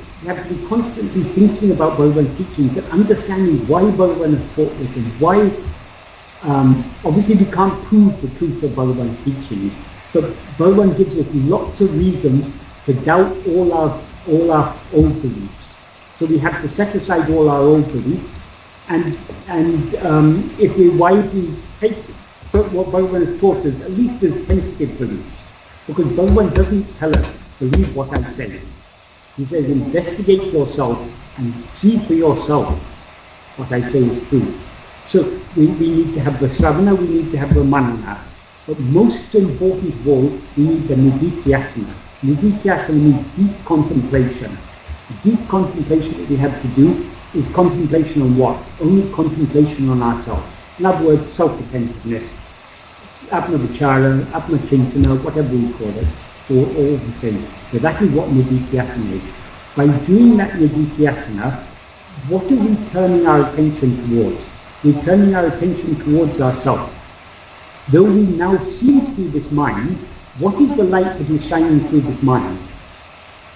B: be constantly thinking about Bhagavan's teachings and understanding why Bhagavan has taught this and why. Obviously, we can't prove the truth of Bhagavan's teachings, but Bhagavan gives us lots of reasons to doubt all our old beliefs. So we have to set aside all our old beliefs, and if we widely take what Bhagavan has taught us, at least as tentative beliefs, because Bhagavan doesn't tell us, believe what I say. He says, investigate yourself and see for yourself what I say is true. So we need to have the Sravana, we need to have the Manana. But most important of all, we need the Nididhyasana. Nididhyasana means deep contemplation. The deep contemplation that we have to do is contemplation on what? Only contemplation on ourselves. In other words, self-attentiveness. Atma-vichara, atma-chintana, whatever we call it, all the same. So that is what Nididhyasana is. By doing that Nididhyasana, what are we turning our attention towards? We're turning our attention towards ourselves. Though we now seem to be this mind, what is the light that is shining through this mind?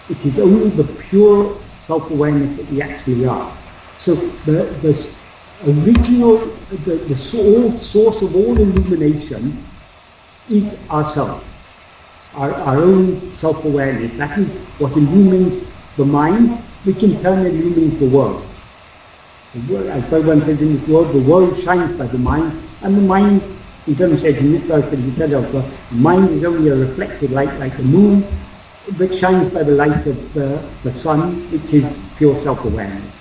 B: It is only the pure self-awareness that we actually are. So the original, the source of all illumination is ourself, our own self-awareness. That is what illumines the mind, which in turn illumines the world. As Bhagavan says in this world, the world shines by the mind, and the mind, in terms of in this verse that he said of the mind is only a reflected light like the moon, which shines by the light of the sun, which is pure self-awareness,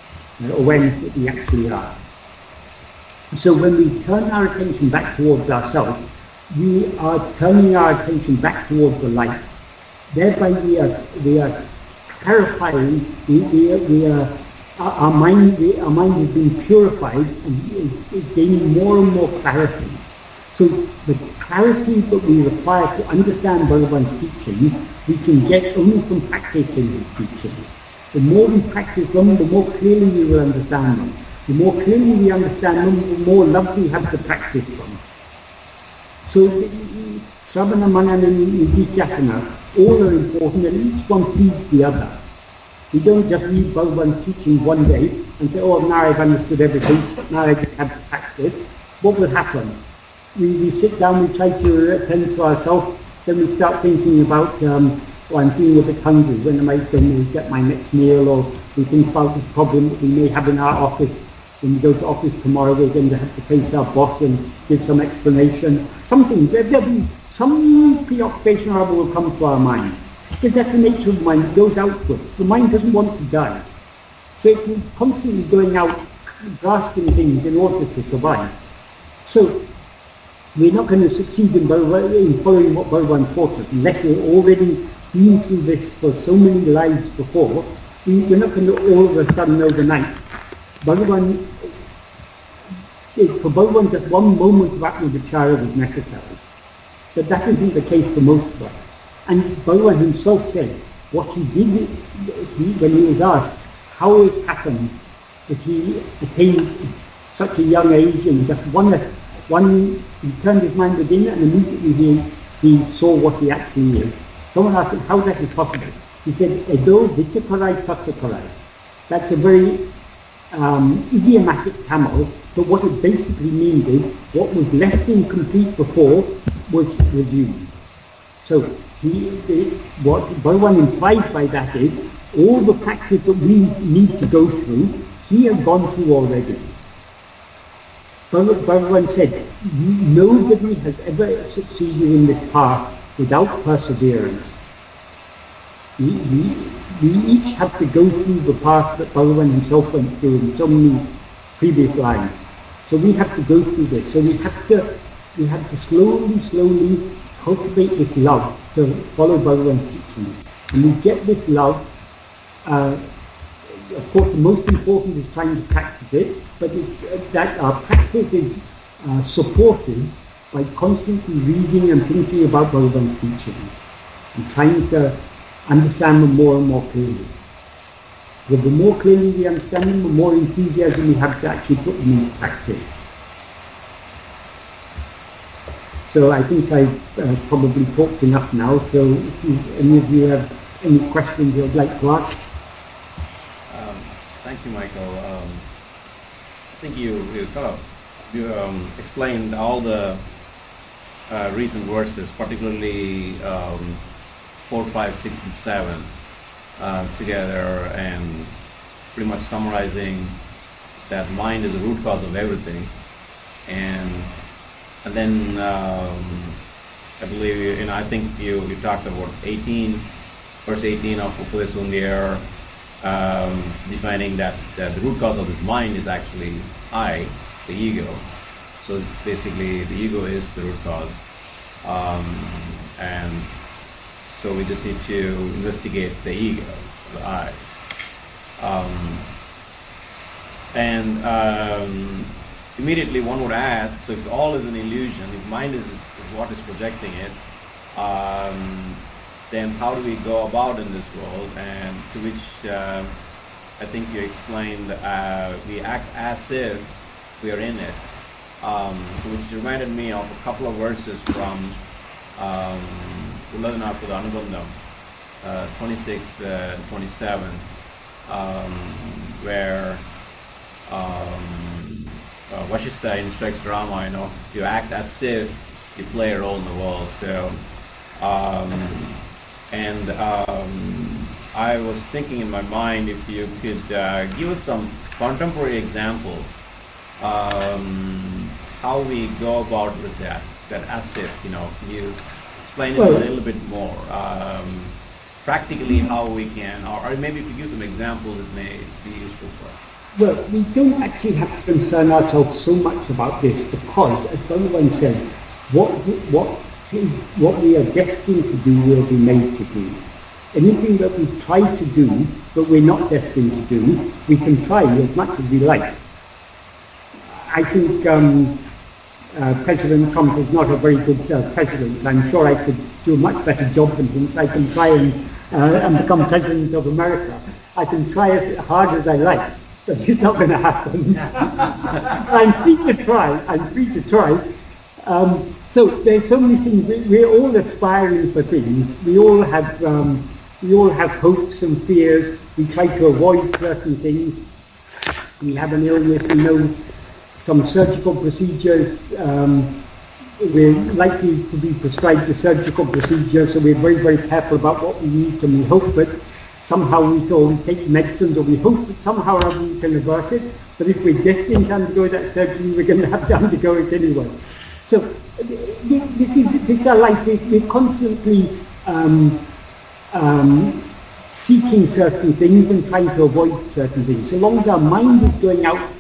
B: awareness that we actually are. So when we turn our attention back towards ourselves, we are turning our attention back towards the light. Thereby we are clarifying, our mind is being purified and is gaining more and more clarity. So the clarity that we require to understand Bhagavan's teaching, we can get only from practicing his teaching. The more we practice them, the more clearly we will understand them. The more clearly we understand them, the more love we have to practice them. So Sravana, Manana and Nididhyasana, all are important, and each one feeds the other. We don't just read Bhagavan's teaching one day and say, oh, now I've understood everything, now I just have to practice. What will happen? We sit down, we try to attend to ourselves, then we start thinking about, I'm feeling a bit hungry, when am I going to get my next meal? Or we think about the problem that we may have in our office. When we go to office tomorrow, we're going to have to face our boss and give some explanation. There'll be some preoccupation or other will come to our mind. Because that's the nature of the mind, it goes outwards. The mind doesn't want to die. So it's constantly going out, grasping things in order to survive. So we're not going to succeed in following what Bhagavan taught us, unless we've already been through this for so many lives before. We're not going to all of a sudden overnight. For Bhagavan, just one moment of atma-vichara was necessary. But that isn't the case for most of us. And Bhagavan himself said, what he did when he was asked how it happened that he attained such a young age and just he turned his mind within and immediately he saw what he actually is. Someone asked him, how that is possible? He said, Edo vichakarai sattakarai. That's a very idiomatic Tamil, but what it basically means is what was left incomplete before was resumed. So what Bhagavan implies by that is all the practice that we need to go through, he has gone through already.
A: Bhagavan said, nobody has ever succeeded in this path without perseverance. We each have to go through the path that Bhagavan himself went through in so many previous lives. So we have to go through this. So we have to slowly cultivate this love to follow Bhagavan's teaching. And we get this love. Of course, the most important is trying to practice it, but that our practice is supported by constantly reading and thinking about Bhagavan's teachings and trying to understand them more and more clearly. But the more clearly we understand them, the more enthusiasm we have to actually put them into practice. So I think I've probably talked enough now, so if any of you have any questions you'd like to ask.
C: Thank you, Michael. I think you explained all the recent verses, particularly 4, 5, 6, and 7 together, and pretty much summarizing that mind is the root cause of everything. And then I believe I think you talked about verse 18 of Upadeśaṅgīra, defining that the root cause of this mind is actually I, the ego. So basically the ego is the root cause, and so we just need to investigate the ego, the I. Immediately one would ask, so if all is an illusion, if mind is what is projecting it, then how do we go about in this world? And to which I think you explained, we act as if we are in it. So which reminded me of a couple of verses from Uڵḷadu Nāṛpadu 26 and 27, where Vasishtha instructs Rama, you act as if you play a role in the world. So, I was thinking in my mind if you could give us some contemporary examples, how we go about with that as if, can you explain it a little bit more, practically how we can, or maybe if you give some examples it may be useful for us.
A: Well, we don't actually have to concern ourselves so much about this because, as Bhagavan said, what we are destined to do will be made to do. Anything that we try to do but we're not destined to do, we can try as much as we like. I think President Trump is not a very good president. I'm sure I could do a much better job than him, so I can try and become President of America. I can try as hard as I like, but it's not going to happen. I'm free to try. So there's so many things. We're all aspiring for things. We all have hopes and fears. We try to avoid certain things. We have an illness. We know some surgical procedures. We're likely to be prescribed a surgical procedure, so we're very, very careful about what we eat, and we hope that somehow we take medicines, or we hope that somehow we can avert it. But if we're destined to undergo that surgery, we're going to have to undergo it anyway. So this is our life. We're constantly seeking certain things and trying to avoid certain things. So long as our mind is going outwards,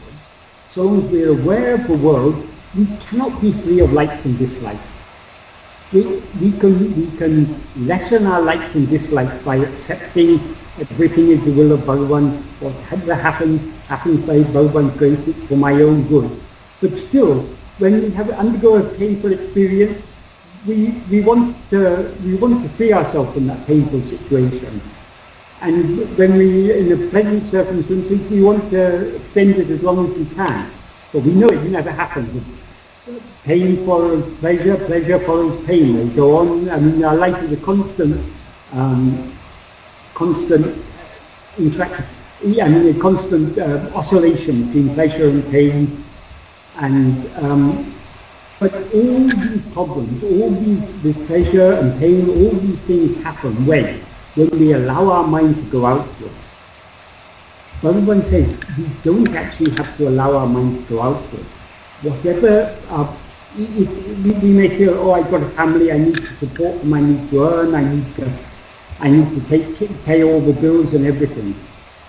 A: so long as we're aware of the world, we cannot be free of likes and dislikes. We can lessen our likes and dislikes by accepting everything is the will of Bhagavan. Whatever happens by Bhagavan's grace, it's for my own good. But still, when we undergo a painful experience, we want to free ourselves from that painful situation. And when we, in a pleasant circumstances, we want to extend it as long as we can. But we know it never happens. Pain follows pleasure, pleasure follows pain. They go on. I mean, our life is a constant oscillation between pleasure and pain. And but all these problems, this pleasure and pain, all these things happen when we allow our mind to go outwards. Bhagavan says we don't actually have to allow our mind to go outwards. whatever, we may feel, oh, I've got a family, I need to support them, I need to earn, I need to pay all the bills and everything.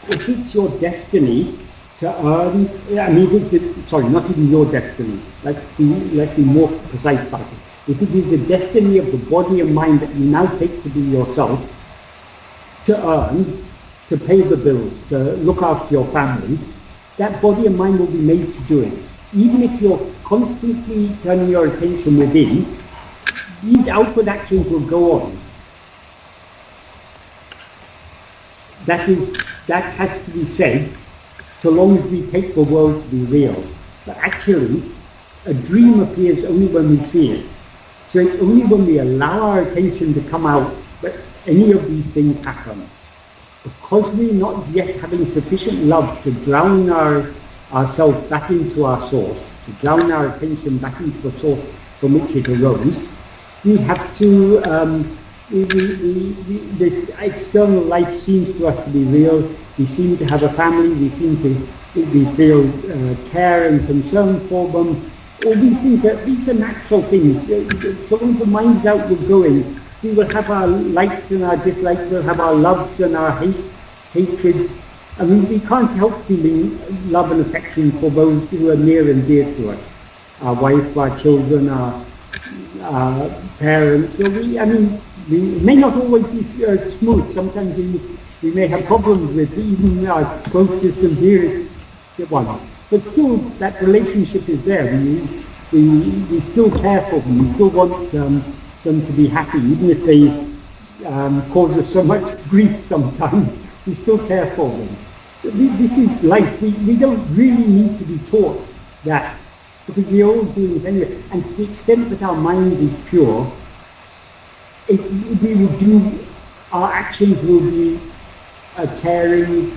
A: If it's your destiny to earn, sorry, not even your destiny, let's be more precise about it. If it is the destiny of the body and mind that you now take to be yourself, to earn, to pay the bills, to look after your family, that body and mind will be made to do it. Even if you're constantly turning your attention within, these outward actions will go on. That has to be said, so long as we take the world to be real. But actually, a dream appears only when we see it. So it's only when we allow our attention to come out that any of these things happen. Because we're not yet having sufficient love to drown ourselves back into our source, to drown our attention back into the source from which it arose, we have to, this external life seems to us to be real. We seem to have a family, we feel care and concern for them. All these things these are natural things. So when the mind's outward going, we will have our likes and our dislikes, we'll have our loves and our hatreds. I mean, we can't help feeling love and affection for those who are near and dear to us. Our wife, our children, our parents. So we may not always be smooth. Sometimes we may have problems with even our closest and dearest ones. But still, that relationship is there. We still care for them. We still want them to be happy, even if they cause us so much grief sometimes. We still care for them. So this is life. We don't really need to be taught that, because we all do it anyway. And to the extent that our mind is pure, our actions will be caring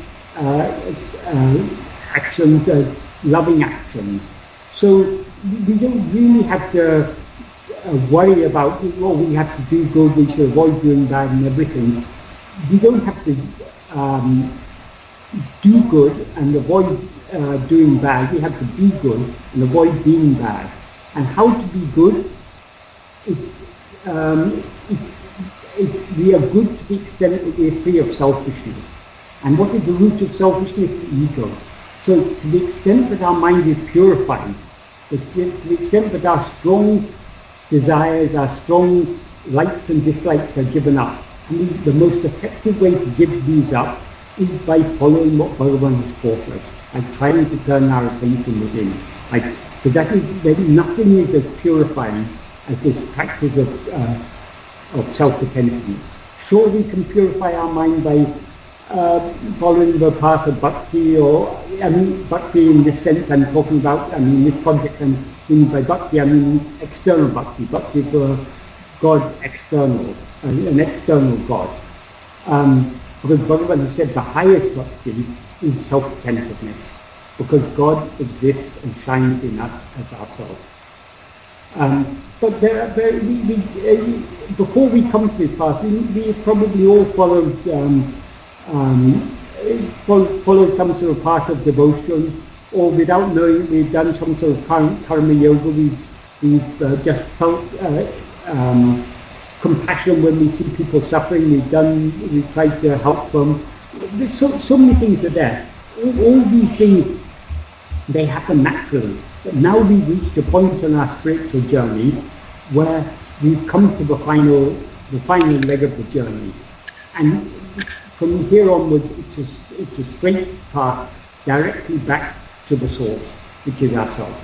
A: actions, loving actions. So we don't really have to worry about, we have to do good, we should avoid doing bad and everything. We don't have to do good and avoid doing bad. We have to be good and avoid being bad. And how to be good? We are good to the extent that we are free of selfishness. And what is the root of selfishness? The ego. So it's to the extent that our mind is purified, to the extent that our strong desires, our strong likes and dislikes are given up. And the most effective way to give these up is by following what Bhagavan has taught us, by trying to turn our attention within. Because nothing is as purifying as this practice of self-repentance. Sure, we can purify our mind by following the path of bhakti, bhakti in this sense I'm talking about, in this context I mean by bhakti, I mean external bhakti for God external, an external God. Because Bhagavan has said the highest bhakti is self-attentiveness, because God exists and shines in us as ourselves. But before we come to this path, we probably all followed some sort of path of devotion, or without knowing we've done some sort of karma yoga. We've just felt compassion when we see people suffering. We've tried to help them. So many things are there. All these things, they happen naturally. But now we've reached a point on our spiritual journey where we've come to the final leg of the journey. And from here onwards, it's a straight path directly back to the source, which is ourselves.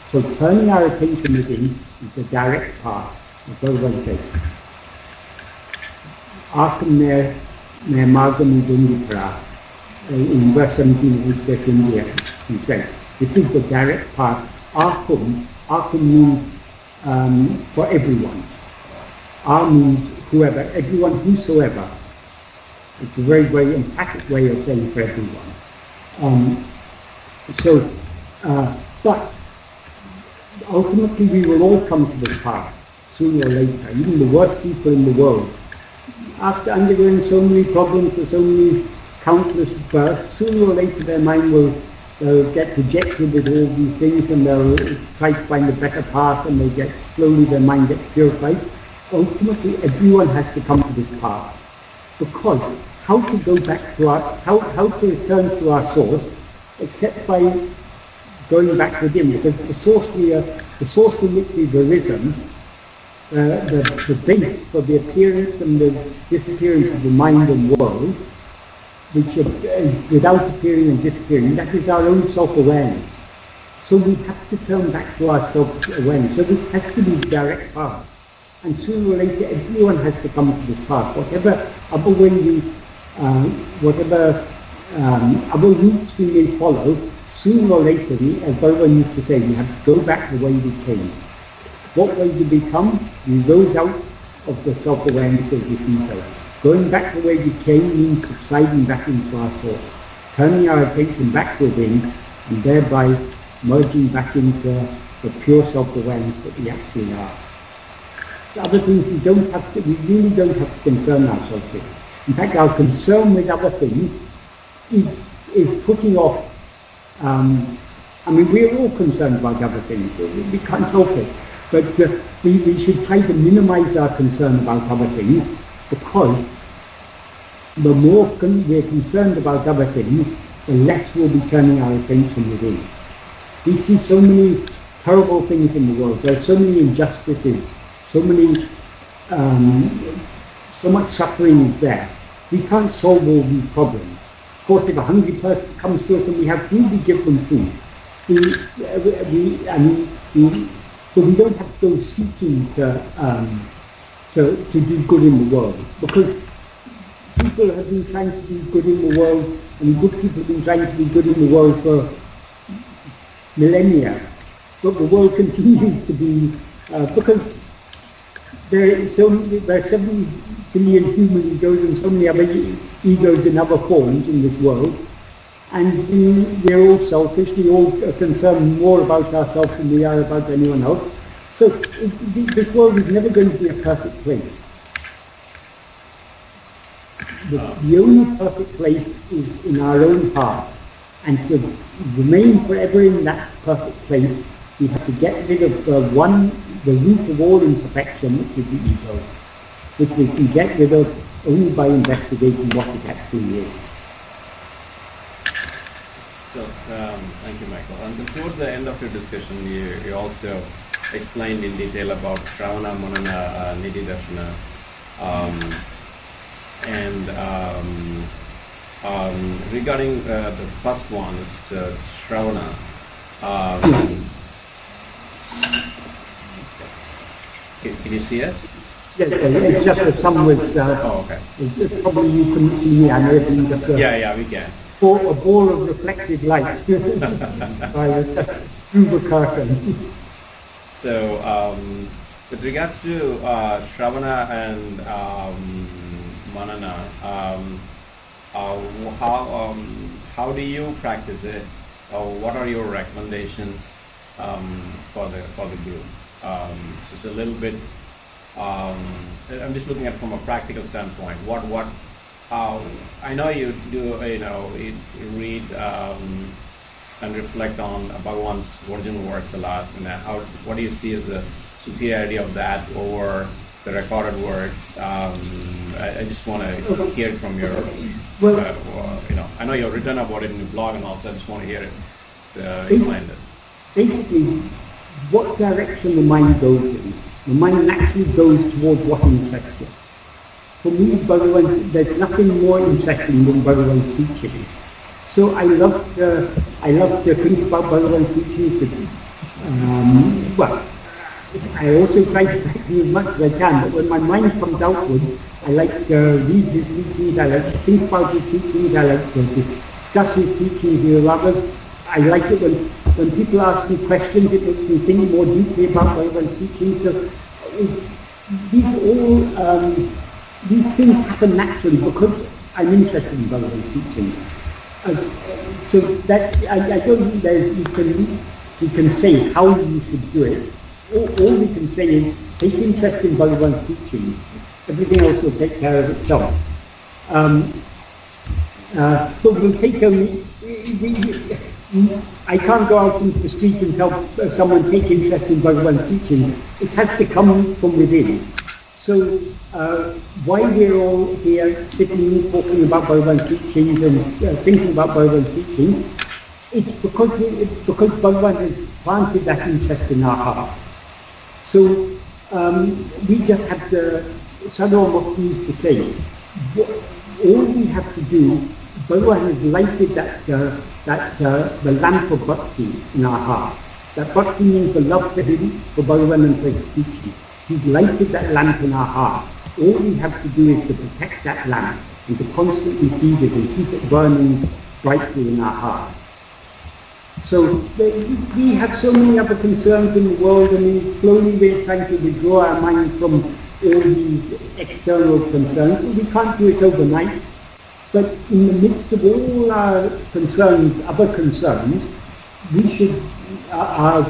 A: So turning our attention within is the direct path. As Bhagavan says, Ākam me margam idunditra. In verse 17 of Uddhya India, he says, this is the direct path. Ākam means for everyone. Ā means whoever, everyone, whosoever. It's a very, very emphatic way of saying for everyone. But ultimately we will all come to this path, sooner or later. Even the worst people in the world, after undergoing so many problems for so many countless births, sooner or later their mind will
B: they'll get dejected with all these things and they'll try to find a better path, and they get slowly their mind gets purified. Ultimately, everyone has to come to this path, because how to go back to how to return to our source, except by going back within, because the source from which we've arisen, the base for the appearance and the disappearance of the mind and world, which is without appearing and disappearing, that is our own self-awareness. So we have to turn back to our self-awareness. So this has to be the direct path. And sooner or later, everyone has to come to this path. Whatever other way other routes we may follow, sooner or later, as Bhagavan used to say, we have to go back the way we came. What way do we come? We rose out of the self-awareness of this ego. Going back the way we came means subsiding back into our thought, turning our attention back within, and thereby merging back into the pure self-awareness that we actually are. So other things we really don't have to concern ourselves with. In fact, our concern with other things is putting off. We're all concerned about other things. We can't help it. But we should try to minimize our concern about other things, because the more we're concerned about other things, the less we'll be turning our attention within. We see so many terrible things in the world. There are so many injustices, so much suffering is there. We can't solve all these problems. Of course, if a hungry person comes to us and we have food, we give them food. But we don't have to go seeking to do good in the world, because people have been trying to do good in the world, and good people have been trying to do good in the world for millennia. But the world continues to be, because there are 7 billion human egos and so many other egos in other forms in this world, and we're all selfish. We all are concerned more about ourselves than we are about anyone else. So this world is never going to be a perfect place. The only perfect place is in our own heart, and to remain forever in that perfect place, we have to get rid of the root of all imperfection, which is the ego, which we can get rid of only by investigating what it actually is.
C: So, thank you, Michael. And towards the end of your discussion, you also explained in detail about Shravana, Manana, Nidhi Darshana, and regarding the first one, which is Shravana. Can you see us?
B: Yes, it's just the sun was.
C: Okay.
B: Probably you couldn't see me. I know it just
C: yeah, we can.
B: A ball of reflected light through the curtain.
C: So, with regards to Shravana and Manana, how do you practice it? What are your recommendations for the group? So it's a little bit. I'm just looking at it from a practical standpoint. I know you do. You read and reflect on Bhagavan's original works a lot. And what do you see as the superiority of that over the recorded works? I just want to hear it from your. I know you've written about it in your blog and also I just want to hear it. So explain it.
B: Basically, what direction the mind goes in, the mind naturally goes towards what interests it. For me, there's nothing more interesting than Bhagavan's teachings. So I love to think about Bhagavan's teachings. I also try to practice as much as I can, but when my mind comes outwards, I like to read his teachings, I like to think about his teachings, I like to discuss his teachings with others. I like it when people ask me questions, it makes me think more deeply about Bhagavan's teachings. So these things happen naturally because I'm interested in Bhagavan's teachings. So that's, I don't think we can say how you should do it. All we can say is take interest in Bhagavan's teachings. Everything else will take care of itself. But we'll take I can't go out into the street and tell someone take interest in Bhagavan's teaching. It has to come from within. So why we're all here sitting talking about Bhagavan's teachings and thinking about Bhagavan's teaching, it's because Bhagavan has planted that interest in our heart. So we just have to, Sadhguru used to say, all we have to do, Bhagavan has lighted the lamp of bhakti in our heart. That bhakti means the love for him, for Bhagavan and for his teaching. He's lighted that lamp in our heart. All we have to do is to protect that lamp and to constantly feed it and keep it burning brightly in our heart. So we have so many other concerns in the world, and slowly we're trying to withdraw our mind from all these external concerns. We can't do it overnight, but in the midst of all our concerns, other concerns, we should, our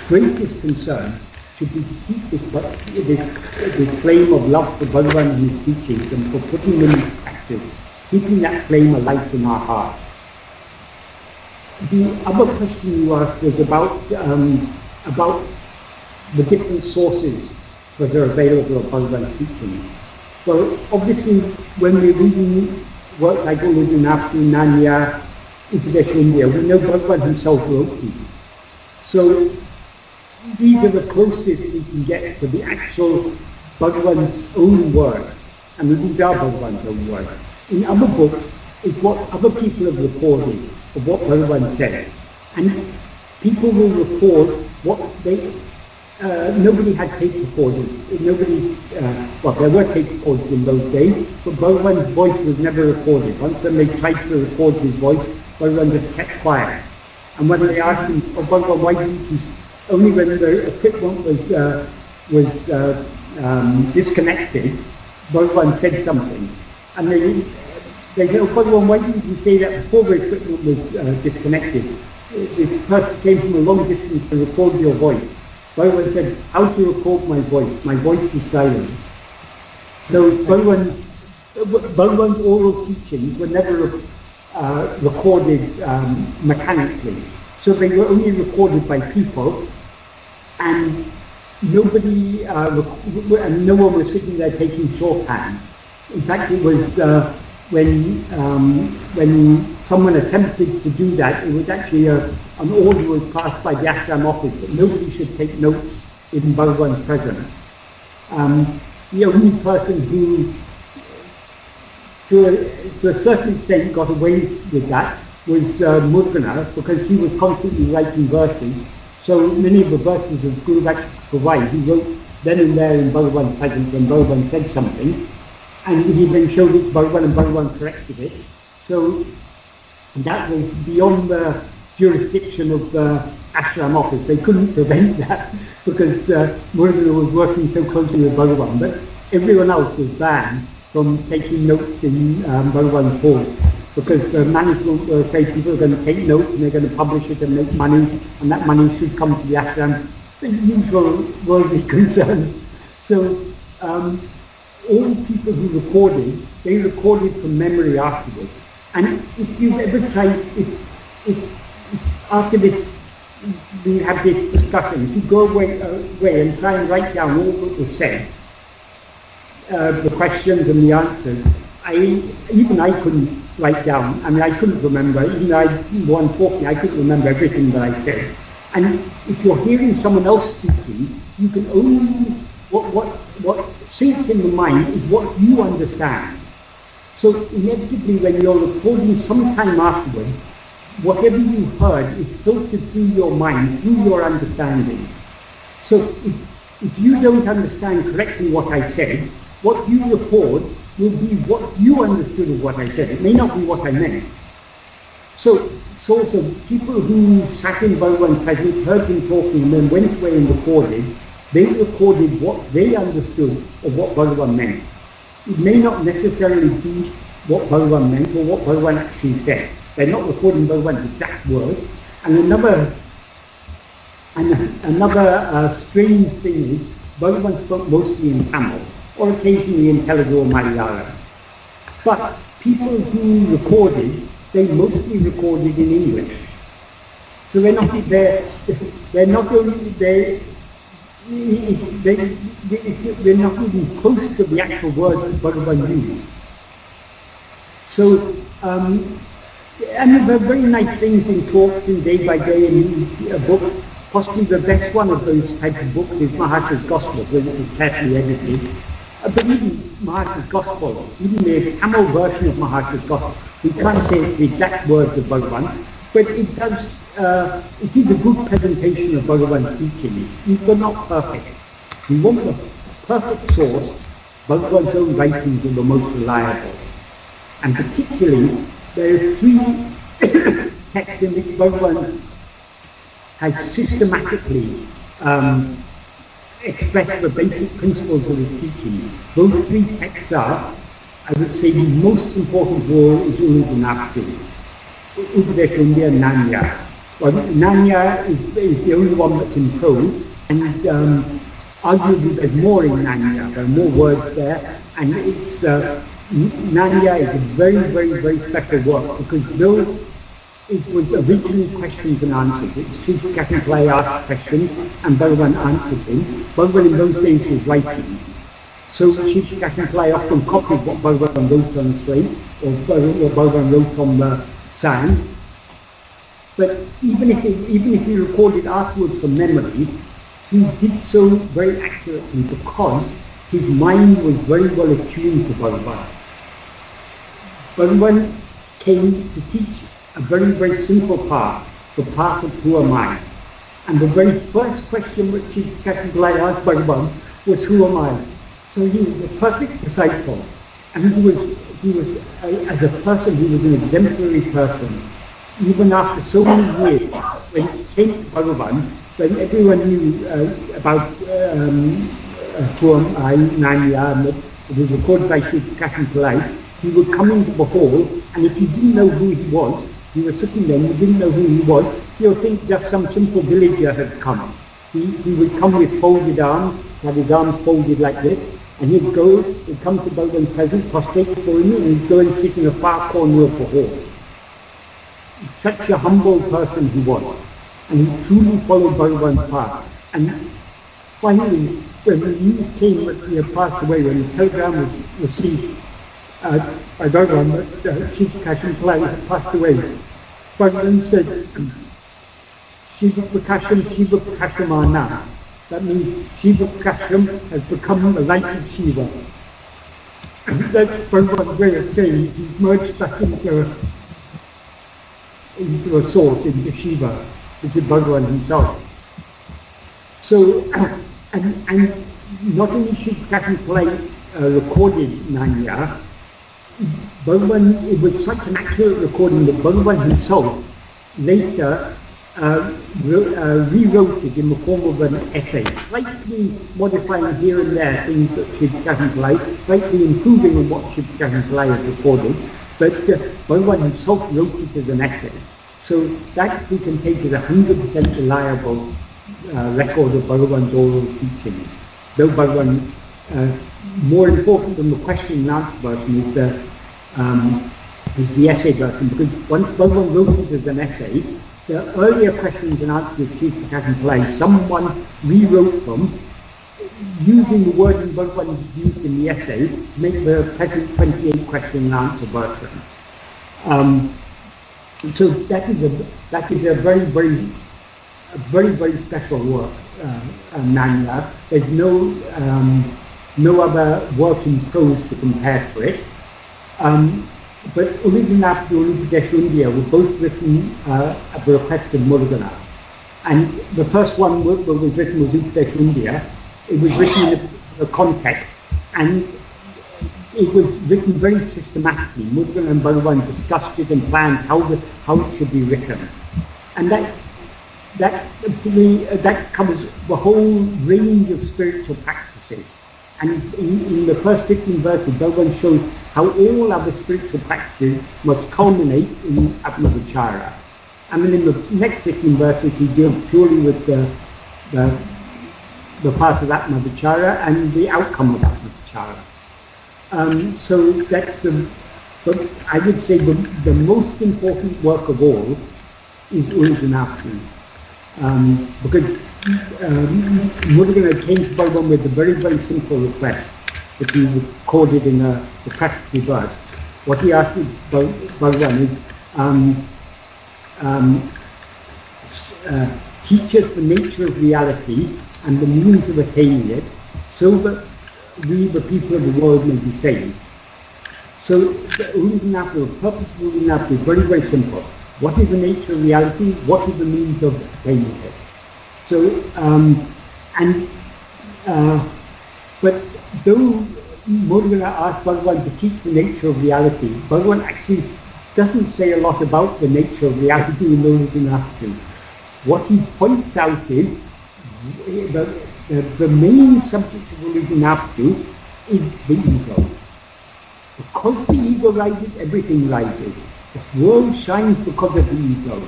B: greatest concern should be to keep this flame of love for Bhagavan and his teachings and for putting them in practice, keeping that flame alight in our heart. The other question you asked was about the different sources that are available of Bhagavan's teachings. Well, obviously, when we're reading works like Uڵḷadu Nāṛpadu, India, we know Bhagavan himself wrote these. So these are the closest we can get to the actual Bhagavan's own words. I mean, these are Bhagavan's own words. In other books, it's what other people have recorded of what Bhagavan said. And people will record what they, nobody had tape recorders. Nobody, well, there were tape recorders in those days, but Bhagavan's voice was never recorded. Once when they tried to record his voice, Bhagavan just kept quiet. And when they asked him, oh Bhagavan, why didn't you, only when the equipment was disconnected, Bhagavan said something. And they said, oh Bhagavan, why didn't you say that before the equipment was disconnected? The person came from a long distance to record your voice. Bhagavan said, how to record my voice? My voice is silent. So Bhagavan's oral teachings were never recorded mechanically. So they were only recorded by people, and nobody, and no one was sitting there taking shorthand. In fact, it was when someone attempted to do that, it was actually an order was passed by the ashram office that nobody should take notes in Bhagavan's presence. The only person who, to a certain extent, got away with that was moṇḍṛā, because he was constantly writing verses. So many of the verses of Guru daṛkiḍaṉāyt, he wrote then and there in Bhagavan's presence when Bhagavan said something, and he then showed it to Bhagavan and Bhagavan corrected it. So that was beyond the jurisdiction of the ashram office. They couldn't prevent that because moṇḍṛā was working so closely with Bhagavan, but everyone else was banned from taking notes in Bhagavan's hall, because the management were afraid people are going to take notes and they're going to publish it and make money, and that money should come to the ashram. The usual worldly concerns. So all the people who recorded, they recorded from memory afterwards. And if you've ever tried, if after this, we have this discussion, if you go away and try and write down all that was said, the questions and the answers, even I couldn't write down. I mean, I couldn't remember. Even one talking, I couldn't remember everything that I said. And if you're hearing someone else speaking, you can only, what sinks in the mind is what you understand. So inevitably, when you're recording sometime afterwards, whatever you heard is filtered through your mind, through your understanding. So if you don't understand correctly what I said, what you record will be what you understood of what I said. It may not be what I meant. So it's also people who sat in Bhagavan's presence, heard him talking, and then went away and recorded, they recorded what they understood of what Bhagavan meant. It may not necessarily be what Bhagavan meant or what Bhagavan actually said. They're not recording Bhagavan's exact words. And another strange thing is, Bhagavan spoke mostly in Tamil, or occasionally in Telugu or Malayalam. But people who recorded they're mostly recorded in English. So they're not only they're not even close to the actual words that Bhagavan used. So, and there are very nice things in talks in day by day in a book. Possibly the best one of those types of books is Maharsha's Gospel, which is carefully edited. But even Maharsha's Gospel, even the Tamil version of Maharsha's Gospel, we can't say the exact words of Bhagavan, but it does. It is a good presentation of Bhagavan's teaching. These are not perfect. We want the perfect source. Bhagavan's own writings are the most reliable. And particularly, there are 3 texts in which Bhagavan has systematically expressed the basic principles of his teaching. Those 3 texts are, I would say, the most important of all is Uڵḷadu Nāṛpadu, Upadeshundya and Nāṇya. Well, Nāṇya is the only one that's in prose, and arguably there's more in Nāṇya. There are more words there, and it's Nāṇya is a very, very, very special work, because though it was originally questions and answers, it was Sri Ramana asked questions and Bhagavan answered him. Bhagavan in those days was writing. So Sri Ramana often copied what Bhagavan wrote on the slate, or what Bhagavan wrote on the sand. But even if he recorded afterwards from memory, he did so very accurately because his mind was very well attuned to Bhagavan. Bhagavan came to teach a very, very simple path, the path of who am I? And the very first question which Sri Ramana asked Bhagavan was, who am I? So he was a perfect disciple, and he was as a person, he was an exemplary person. Even after so many years, when he came to Bhagavan, when everyone knew about who am I, Nāṇya, and it was recorded by Sri Ramana, he would come into the hall, and if you didn't know who he was, you were sitting there and you didn't know who he was, you'll think just some simple villager had come. He would come with folded arms, had his arms folded like this, and he'd come to Bhagavan's presence, prostrate before him, and he'd go and sit in a far corner of the hall. Such a humble person he was, and he truly followed Bhagavan's path. And finally, when the news came that he had passed away, when the telegram was received by Bhagavan that Sri Ramana had passed away, Bhagavan said, Shiva Prakasham Shiva Prakashamana. That means Shiva Prakasham has become the light of Shiva. And that's Bhagavan's way of saying he's merged back into a source, into Shiva, which is Bhagavan himself. So, and not only Sri Ramana recorded Nāṇya, Bhagavan, it was such an accurate recording that Bhagavan himself later rewrote it in the form of an essay, slightly modifying here and there things that Sri Ramana, slightly improving on what Sri Ramana had recorded, but Bhagavan himself wrote it as an essay. So that we can take as 100% reliable record of Bhagavan's oral teachings. Though Bhagavan, more important than the question and answer version is the essay version, because once Bhagavan wrote it as an essay, the earlier questions and answers of Sri Ramana, someone rewrote them using the wording Bhagavan used in the essay to make the present 28 question and answer version. So that is a very, very, very special work, Nāṇya. There's no other work in prose to compare to it. But Uڵḷadu Nāṛpadu and Upadeshundya were both written at the request of moṇḍṛā. And the first one that was written was Upadeshundya. It was written in a context, and it was written very systematically. moṇḍṛā and Bhagavan discussed it and planned how it should be written. And that covers the whole range of spiritual practices. And in the first 15 verses, Bhagavan shows how all other spiritual practices must culminate in Atmavicāra. I mean, in the next 15 verses, he deals purely with the path of Atmavicāra and the outcome of Atmavicāra. So that's
A: But I would say the most important work of all is uڵḷadu Nāṛpadu. Because moṇḍṛā came to Bhagavan with a very, very simple request that he recorded in the practical verse. What he asked Bhagavan is, teach us the nature of reality and the means of attaining it, so that we, the people of the world, may be saved. So the uڵḷadu Nāṛpadu, the purpose of uڵḷadu Nāṛpadu is very, very simple. What is the nature of reality? What is the means of attaining it? So, but though moṇḍṛā asked Bhagavan to teach the nature of reality, Bhagavan actually doesn't say a lot about the nature of reality in uڵḷadu Nāṛpadu. What he points out is the main subject of uڵḷadu Nāṛpadu is the ego. Because the ego rises, everything rises. The world shines because of the ego.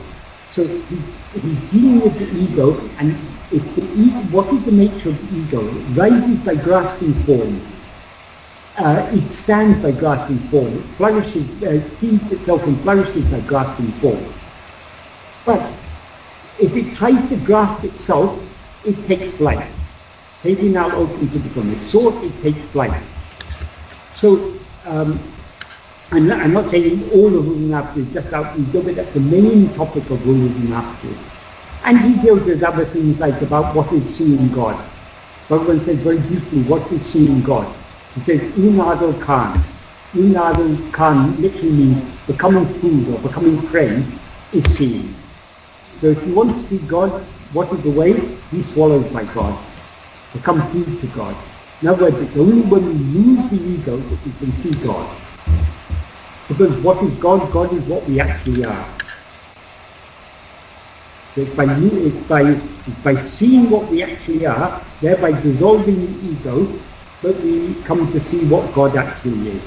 A: So he's dealing with the ego, and what is the nature of the ego? It rises by grasping form. It stands by grasping form. It flourishes, feeds itself and flourishes by grasping form. But if it tries to grasp itself, it takes flight. Taking out open to become a sword, it takes flight. So I'm not saying all of uڵḷadu Nāṛpadu is just out ego, but that's the main topic of uڵḷadu Nāṛpadu. And he deals with other things like about what is seeing God. Bhagavan says very beautifully, what is seeing God? He says, ūṇādal kān. Ūṇādal kān literally means becoming food or becoming prey is seeing. So if you want to see God, what is the way? Be swallowed by God. Become food to God. In other words, it's only when we lose the ego that we can see God. Because what is God? God is what we actually are. So it's by seeing what we actually are, thereby dissolving the ego, that we come to see what God actually is.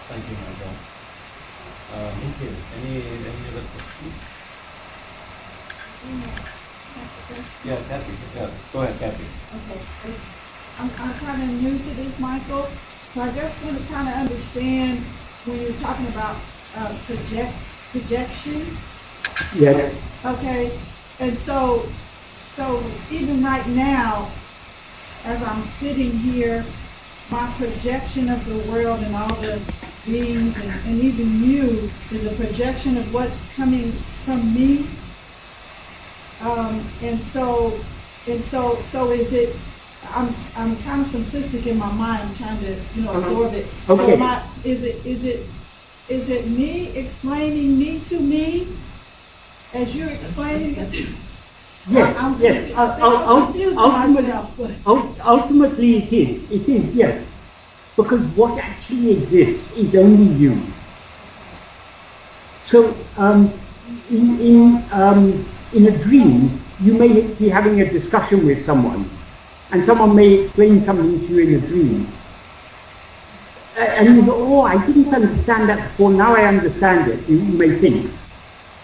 C: Thank you, Madam. Okay. Any other questions? Yeah, Kathy. Yeah. Go ahead, Kathy.
D: Okay. I'm kind of new to this, Michael, so I just want to kind of understand when you're talking about projections.
A: Yes.
D: Okay, and so even right now, as I'm sitting here, my projection of the world and all the beings and even you is a projection of what's coming from me. And so is it? I'm kind of simplistic in my mind, trying to absorb it.
A: Okay.
D: So is it me explaining me to me as you're explaining it to?
A: Yes, yes. Ultimately it is, yes. Because what actually exists is only you. So in a dream, you may be having a discussion with someone, and someone may explain something to you in a dream. And you go, oh, I didn't understand that before, now I understand it, you may think.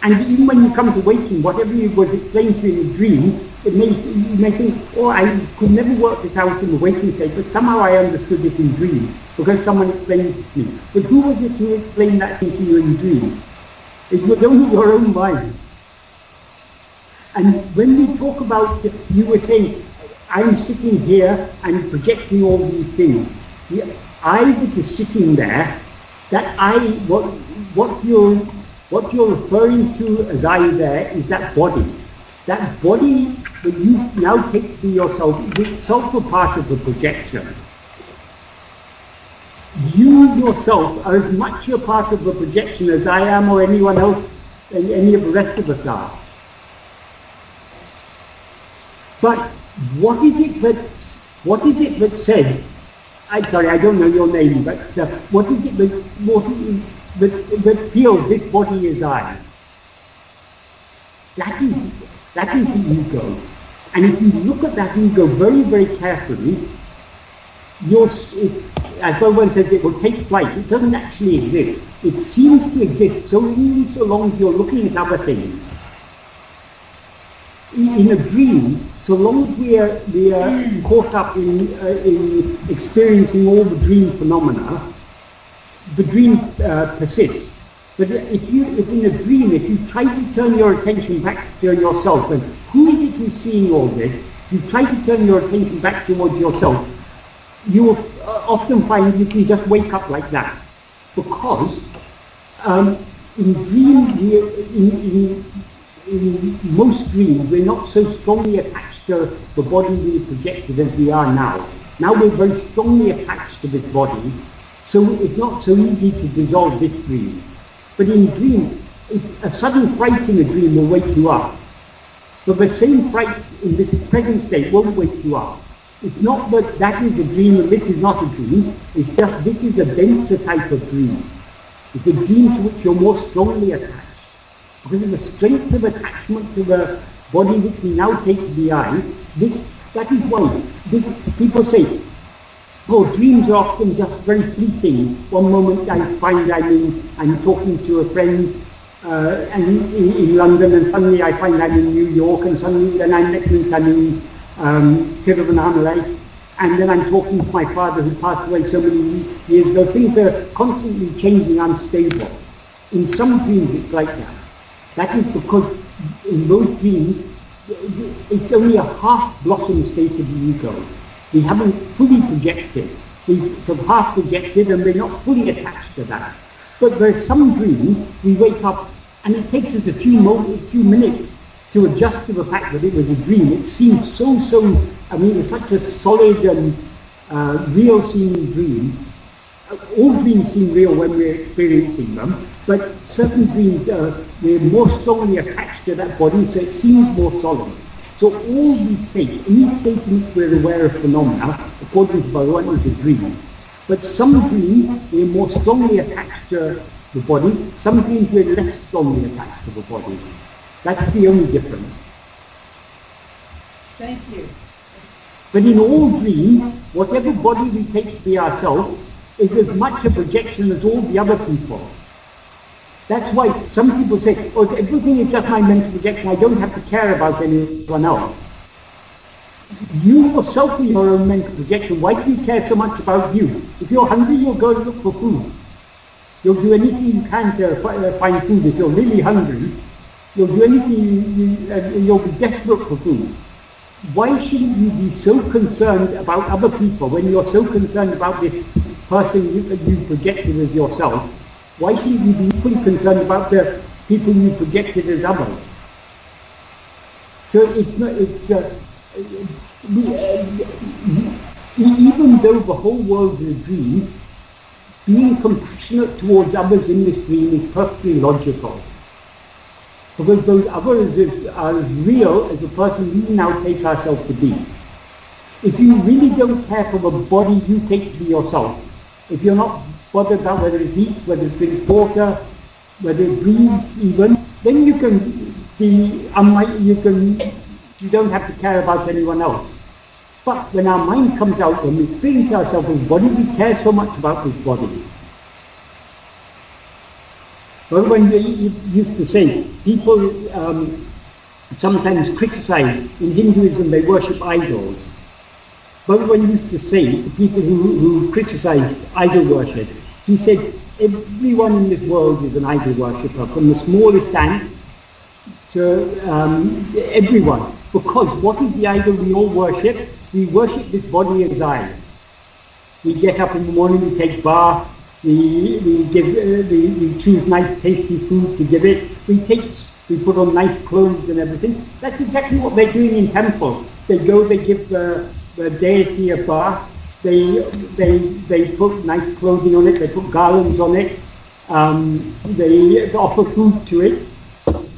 A: And even when you come to waking, whatever was explained to you in a dream, you may think, oh, I could never work this out in the waking state, but somehow I understood it in dream, because someone explained it to me. But who was it who explained that thing to you in dream? It was only your own mind. And when we talk about, you were saying, I'm sitting here and projecting all these things. The I that is sitting there, that I, what you're referring to as I there is that body. That body that you now take to be yourself is itself a part of the projection. You yourself are as much a part of the projection as I am or anyone else, and any of the rest of us are. But what is it that says, I'm sorry, I don't know your name, but what is it that feels this body is I? That is the ego. And if you look at that ego very, very carefully, as one says, it will take flight. It doesn't actually exist. It seems to exist so long as you're looking at other things. in a dream, so long as we are caught up in experiencing all the dream phenomena, the dream persists. But if in a dream, if you try to turn your attention back to yourself, and who is it who's seeing all this, you try to turn your attention back towards yourself, you will often find that you just wake up like that. Because in dreams, in most dreams, we're not so strongly attached to the body we projected as we are now. Now we're very strongly attached to this body, so it's not so easy to dissolve this dream. But in dream, a sudden fright in a dream will wake you up. But the same fright in this present state won't wake you up. It's not that that is a dream and this is not a dream, it's just this is a denser type of dream. It's a dream to which you're more strongly attached. Because of the strength of attachment to the body which we now take to be I, that is why people say, oh, dreams are often just very fleeting. One moment I find I'm talking to a friend in London, and suddenly I find I'm in New York, and suddenly then next week I'm in Tiruvannamalai, and then I'm talking to my father who passed away so many years ago. Things are constantly changing, unstable. In some dreams it's like that. That is because in those dreams it's only a half-blossom state of the ego. We haven't fully projected. We've sort of half projected and we're not fully attached to that. But there's some dreams we wake up and it takes us a few minutes to adjust to the fact that it was a dream. It seems it's such a solid and real seeming dream. All dreams seem real when we're experiencing them, but certain dreams, we're more strongly attached to that body, so it seems more solid. So all these states, any state in which we're aware of phenomena, according to Bhagavan, is a dream. But some dreams, we're more strongly attached to the body, some dreams we're less strongly attached to the body. That's the only difference.
D: Thank you.
A: But in all dreams, whatever body we take to be ourselves is as much a projection as all the other people. That's why some people say, oh, everything is just my mental projection, I don't have to care about anyone else. You yourself are your own mental projection. Why do you care so much about you? If you're hungry, you'll go and look for food. You'll do anything you can to find food. If you're really hungry, you'll do anything, you'll be desperate for food. Why shouldn't you be so concerned about other people when you're so concerned about this person you projected as yourself? Why shouldn't you be equally concerned about the people you projected as others? So even though the whole world is a dream, being compassionate towards others in this dream is perfectly logical. Because those others are as real as the person we now take ourselves to be. If you really don't care for the body you take to be yourself, if you're not bothered about whether it eats, whether it drinks water, whether it breathes even, then you can be you don't have to care about anyone else. But when our mind comes out, when we experience ourselves as body, we care so much about this body. Well, when we used to say, people sometimes criticize, in Hinduism they worship idols. But when used to say, the people who criticized idol worship, he said, everyone in this world is an idol worshipper, from the smallest ant to everyone. Because what is the idol we all worship? We worship this body as I. We get up in the morning, we take bath, we choose nice tasty food to give it, we put on nice clothes and everything. That's exactly what they're doing in temple. They go, they give the deity a bath, they put nice clothing on it, they put garlands on it, they offer food to it.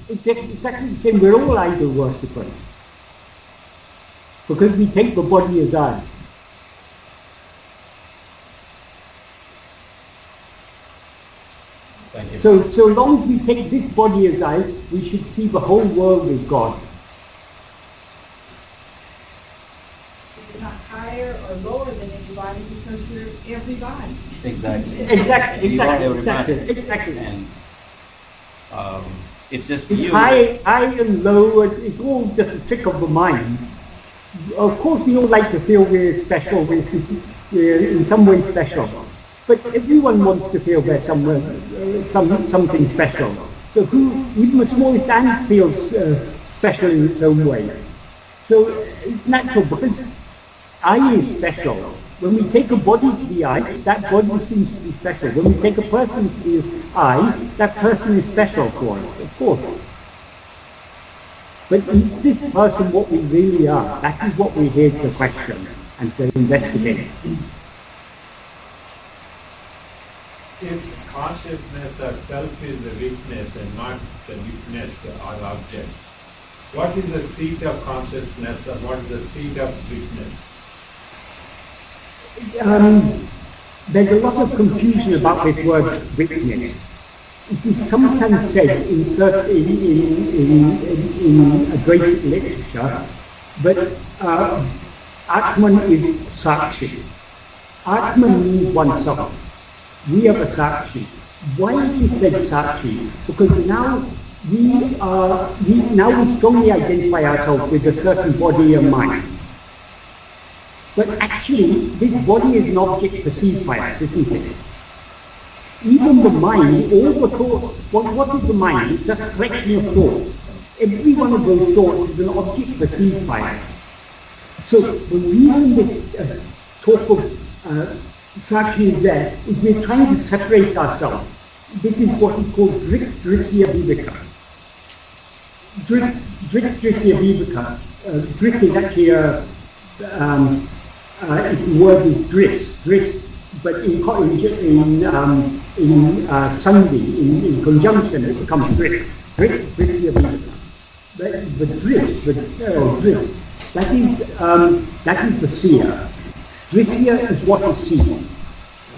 A: It's exactly the same, we're all idol worshippers. Because we take the body as I.
C: Thank you.
A: So long as we take this body as I, we should see the whole world as God.
D: You're not higher or lower than anybody because you're everybody.
C: Exactly.
A: Exactly.
C: You are everybody.
A: Exactly.
C: And It's just
B: It's
C: you.
B: high and low, it's all just a trick of the mind. Of course we all like to feel we're special, we're in some way special. But everyone wants to feel there's something special. So even the smallest ant feels special in its own way. So it's natural because eye is special. When we take a body to the eye, that body seems to be special. When we take a person to the eye, that person is special for us, of course. But is this person what we really are? That is what we're here to question and to investigate.
E: If consciousness or self is the witness and not the witnessed or object, what is the seat of consciousness and what is the seat of witness?
B: There's a lot of confusion about this word witness. It is sometimes said in a great literature, but Atman is Sakshi. Atman means oneself. We are the Sakshi. Why is it said Sakshi? Because now we strongly identify ourselves with a certain body and mind. But actually, this body is an object perceived by us, isn't it? Even the mind, all the thoughts, what is the mind? It's a collection of thoughts. Every one of those thoughts is an object perceived by us. So the reason this talk of Sakshi is there is we're trying to separate ourselves. This is what is called Drisya Viveka. Drisya Viveka. Drik is actually the word is dris, but in Sandhi, in conjunction, it becomes drik. Drisya Viveka. The dris, that is the seer. Drisya is what is seen.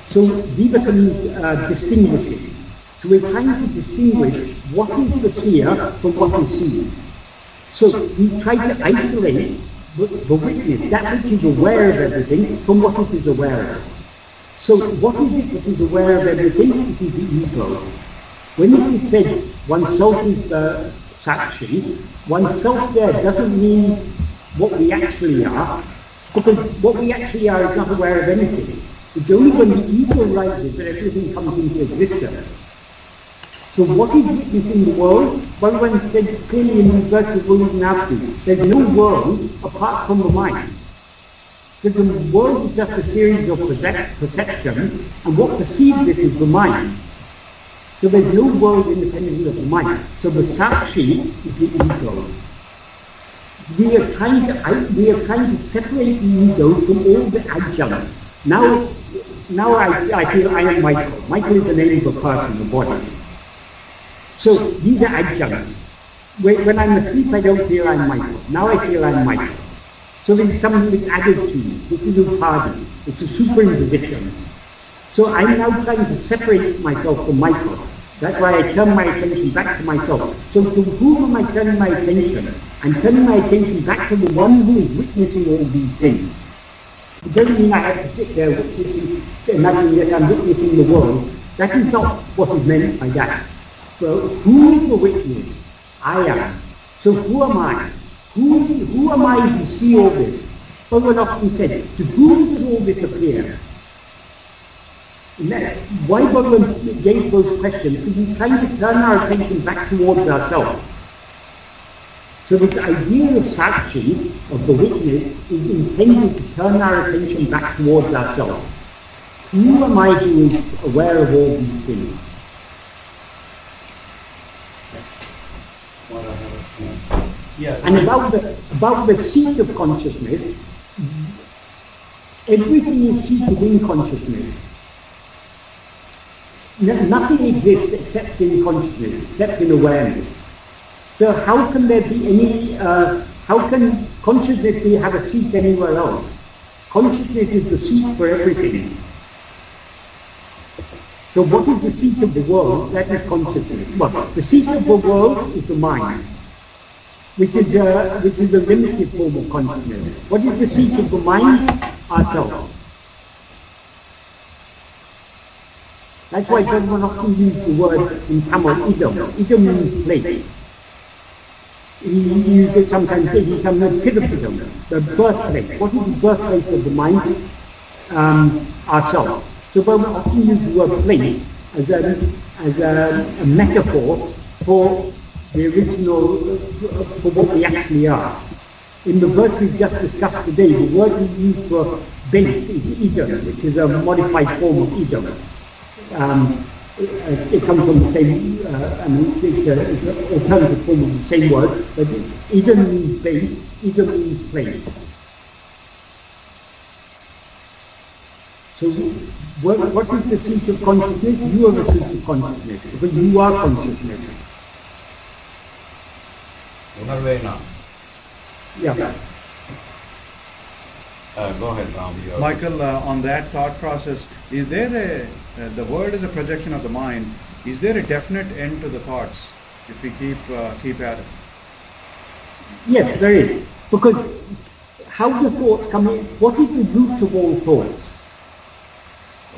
B: So Viveka means distinguishing. So we're trying to distinguish what is the seer from what is seen. So we try to isolate the witness, that which is aware of everything, from what it is aware of. So what is it that is aware of everything? It is the ego. When it is said oneself is the Sakshi, oneself there doesn't mean what we actually are, because what we actually are is not aware of anything. It's only when the ego rises that everything comes into existence. So what is witnessing the world? Bhagavan said clearly in the verse of Uڵḷadu Nāṛpadu, there's no world apart from the mind. Because the world is just a series of perception, and what perceives it is the mind. So there's no world independent of the mind. So the Sakshi is the ego. We are trying to separate the ego from all the adjuncts. Now I feel I am Michael. Michael is the name of a person, a body. So these are adjuncts. When I'm asleep, I don't feel I'm Michael. Now I feel I'm Michael. So there's something that's added to me. This is upadhi. It's a superimposition. So I'm now trying to separate myself from Michael. That's why I turn my attention back to myself. So to whom am I turning my attention? I'm turning my attention back to the one who is witnessing all these things. It doesn't mean I have to sit there witnessing, imagining that I'm witnessing the world. That is not what is meant by that. So who is the witness? I am. So who am I? Who am I to see all this? Bhagavan often said, to whom does all this appear? Why Bhagavan gave those questions? Because we're trying to turn our attention back towards ourselves. So this idea of Sakshi, of the witness, is intended to turn our attention back towards ourselves. Who am I who is aware of all these things?
E: Yeah.
B: And about the seat of consciousness, everything is seated in consciousness. Nothing exists except in consciousness, except in awareness. So how can there be any, how can consciousness have a seat anywhere else? Consciousness is the seat for everything. So what is the seat of the world? That is consciousness. Well, the seat of the world is the mind, which is a limited form of consciousness. What is the seat of the mind? Ourselves. That's why Bhagavan often used the word in Tamil, iḍaṉ. iḍaṉ means place. He used it sometimes, he sometimes Pidapidam, the birthplace. What is the birthplace of the mind? Ourselves. So Bhagavan often used the word place as a metaphor for the original, for what we actually are. In the verse we've just discussed today, the word we use for base is iḍaṉ, which is a modified form of iḍaṉ. It comes from the same, it's an alternative form of the same word, but iḍaṉ means base, iḍaṉ means place. So what is the seat of consciousness? You are the seat of consciousness, because you are consciousness. Yeah.
C: Go ahead, Ram.
F: Michael, on that thought process, is there the word is a projection of the mind, is there a definite end to the thoughts if we keep at it?
B: Yes, there is. Because how the thoughts come in, what is the root of all thoughts?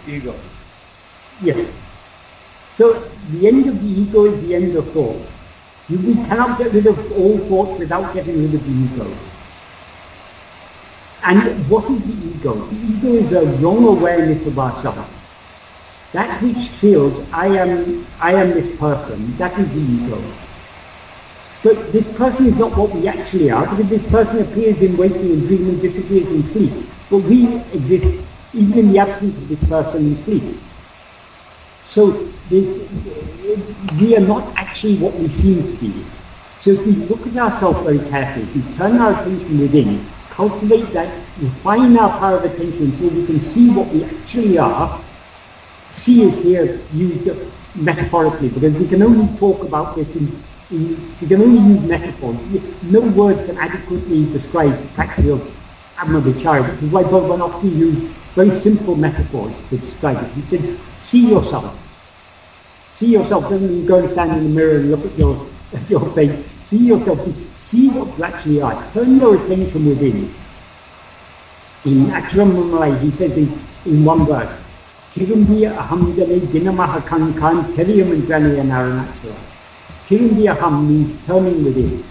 F: Ego.
B: Yes. So the end of the ego is the end of thoughts. We cannot get rid of all thoughts without getting rid of the ego. And what is the ego? The ego is a wrong awareness of ourselves. That which feels, I am this person, that is the ego. But this person is not what we actually are, because this person appears in waking and dream and disappears in sleep. But we exist even in the absence of this person in sleep. So we are not actually what we seem to be. So if we look at ourselves very carefully, if we turn our attention within, cultivate that, refine our power of attention until we can see what we actually are. See is here used metaphorically, because we can only talk about this we can only use metaphors. No words can adequately describe the practice of Atma-vichara, which is why Bhagavan often used very simple metaphors to describe it. He said, see yourself. See yourself doesn't mean go and stand in the mirror and look at your face. See yourself. See what you actually are. Turn your attention within. In aṟivu, he says in one verse, Tirumbiya ahamdale dinamaha kankan teriyam and naranachara. Tirumbiya aham means turning within.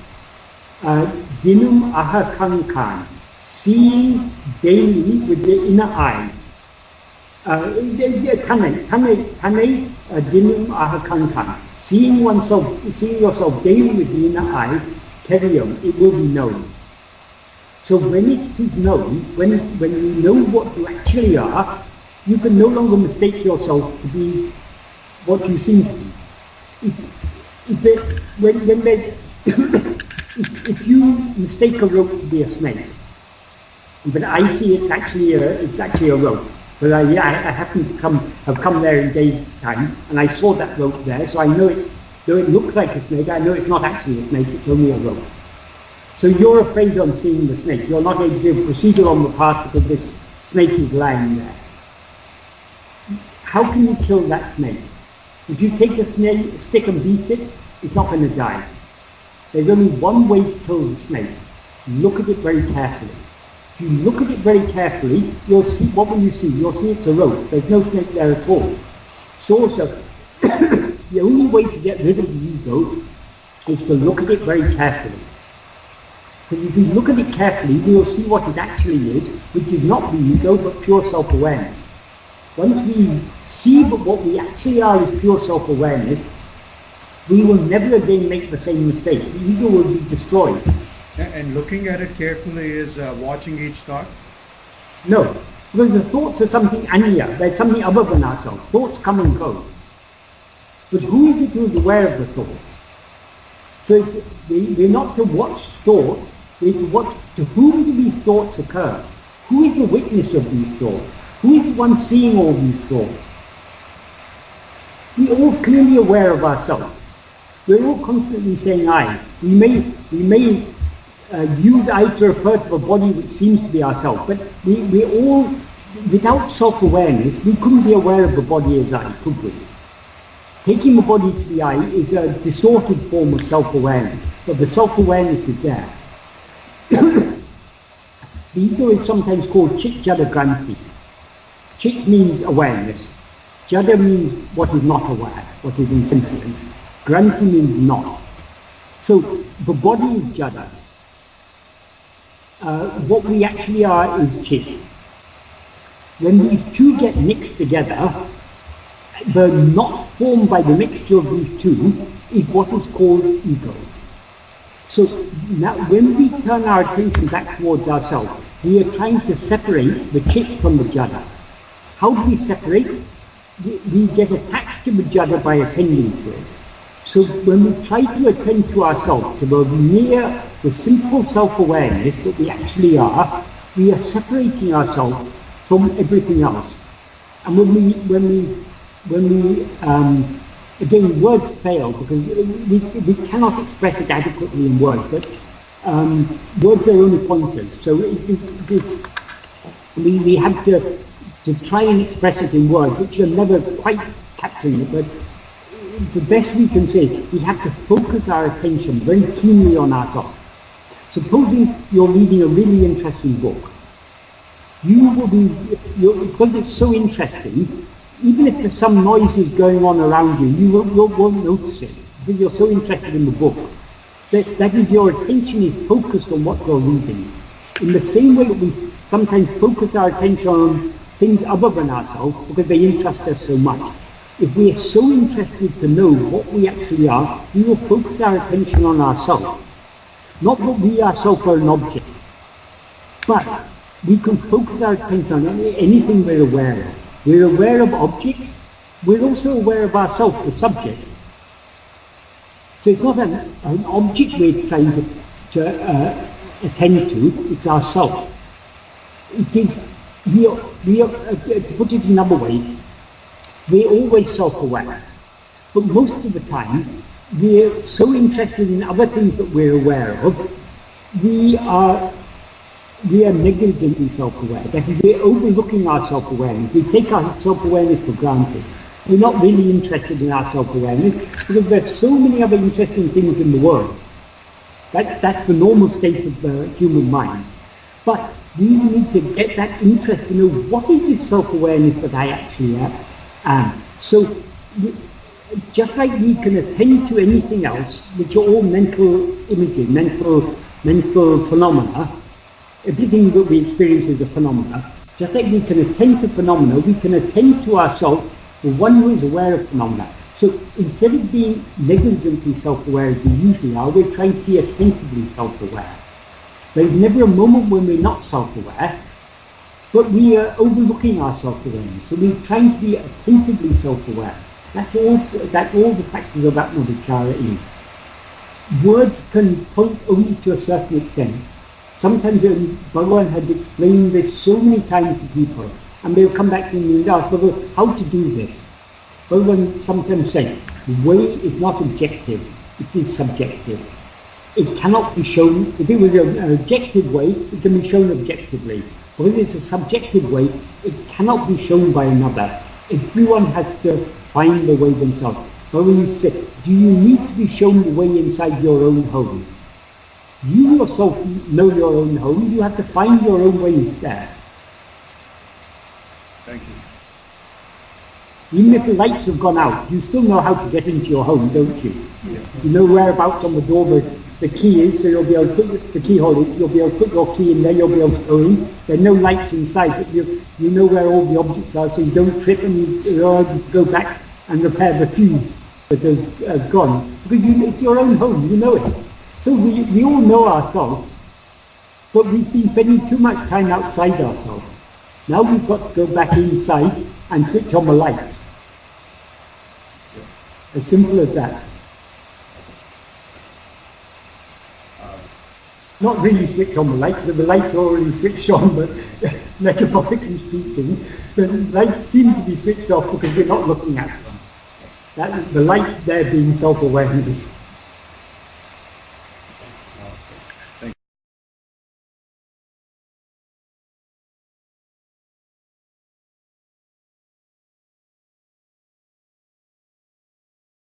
B: Dinum aha kankan, seeing daily with the inner eye. Tane dinum aha kankan, seeing yourself daily with the inner eye. It will be known. So when it is known, when you know what you actually are, you can no longer mistake yourself to be what you seem to be. If you mistake a rope to be a snake, but I see it's actually a rope. But I happen to have come there in daytime, and I saw that rope there, so I know though it looks like a snake, I know it's not actually a snake, it's only a rope. So you're afraid on seeing the snake. You're not able to proceed along the path because this snake is lying there. How can you kill that snake? If you take a stick and beat it, it's not going to die. There's only one way to kill the snake. Look at it very carefully. If you look at it very carefully, you'll see, what will you see? You'll see it's a rope. There's no snake there at all. So also, the only way to get rid of the ego is to look at it very carefully. Because if you look at it carefully, you'll see what it actually is, which is not the ego, but pure self-awareness. Once we see what we actually are is pure self-awareness, we will never again make the same mistake. The ego will be destroyed.
F: And looking at it carefully is watching each thought?
B: No, because the thoughts are something anya, they're something other than ourselves. Thoughts come and go. But who is it who is aware of the thoughts? So we're not to watch thoughts, we're to watch to whom do these thoughts occur. Who is the witness of these thoughts? Who is the one seeing all these thoughts? We're all clearly aware of ourselves. We're all constantly saying I. We may use I to refer to a body which seems to be ourselves, but we all, without self-awareness, we couldn't be aware of the body as I, could we? Taking the body to be I is a distorted form of self-awareness, but the self-awareness is there. The ego is sometimes called chit-jada granti. Chit means awareness.
A: Jada means what is not aware, what is insentient. Granti means not. So the body is Jada. What we actually are is Chit. When these two get mixed together, the knot formed by the mixture of these two is what is called ego. So now when we turn our attention back towards ourselves, we are trying to separate the Chit from the Jada. How do we separate? We get attached to the Jada by attending to it. So when we try to attend to ourselves, to the mere, the simple self-awareness that we actually are, we are separating ourselves from everything else. And when we again, words fail because we cannot express it adequately in words, but words are only pointers. So we have to try and express it in words, which are never quite capturing it, but the best we can say, we have to focus our attention very keenly on ourselves. Supposing you're reading a really interesting book, you will be, because it's so interesting, even if there's some noises going on around you, you won't notice it, because you're so interested in the book. That is, your attention is focused on what you're reading. In the same way that we sometimes focus our attention on things other than ourselves, because they interest us so much. If we are so interested to know what we actually are, we will focus our attention on ourselves. Not that we ourselves are an object, but we can focus our attention on anything we're aware of. We're aware of objects, we're also aware of ourselves, the subject. So it's not an object we're trying to attend to, it's ourselves. It is, to put it another way, we're always self-aware, but most of the time we're so interested in other things that we're aware of, we are negligently self-aware. That is, we're overlooking our self-awareness. We take our self-awareness for granted. We're not really interested in our self-awareness because there's so many other interesting things in the world. That's the normal state of the human mind. But we need to get that interest to know what is this self-awareness that I actually am. So just like we can attend to anything else, which are all mental images, mental phenomena, everything that we experience is a phenomena. Just like we can attend to phenomena, we can attend to ourselves, the one who is aware of phenomena. So instead of being negligently self-aware as we usually are, we're trying to be attentively self-aware. There is never a moment when we're not self-aware, but we are overlooking our self-awareness. So we're trying to be attentively self-aware. That's all the practice of aṭma-vichāra is. Words can point only to a certain extent. Sometimes Bhagavan had explained this so many times to people, and they'll come back to me and ask, Bhagavan, how to do this? Bhagavan sometimes said, the way is not objective, it is subjective. It cannot be shown. If it was an objective way, it can be shown objectively. But if it's a subjective way, it cannot be shown by another. Everyone has to find the way themselves. Bhagavan used to say, do you need to be shown the way inside your own home? You yourself know your own home, you have to find your own way there.
F: Thank you.
A: Even if the lights have gone out, you still know how to get into your home, don't you?
F: Yeah.
A: You know whereabouts on the door the key is, so you'll be able to put the keyhole in, you'll be able to put your key in there, you'll be able to go in. There are no lights inside, but you know where all the objects are, so you don't trip and you go back and repair the fuse that has gone. Because it's your own home, you know it. So we all know ourselves, but we've been spending too much time outside ourselves. Now we've got to go back inside and switch on the lights. As simple as that. Not really switch on the lights, but the lights are already switched on, but metaphorically speaking, the lights seem to be switched off because we're not looking at them. The light there being self-awareness.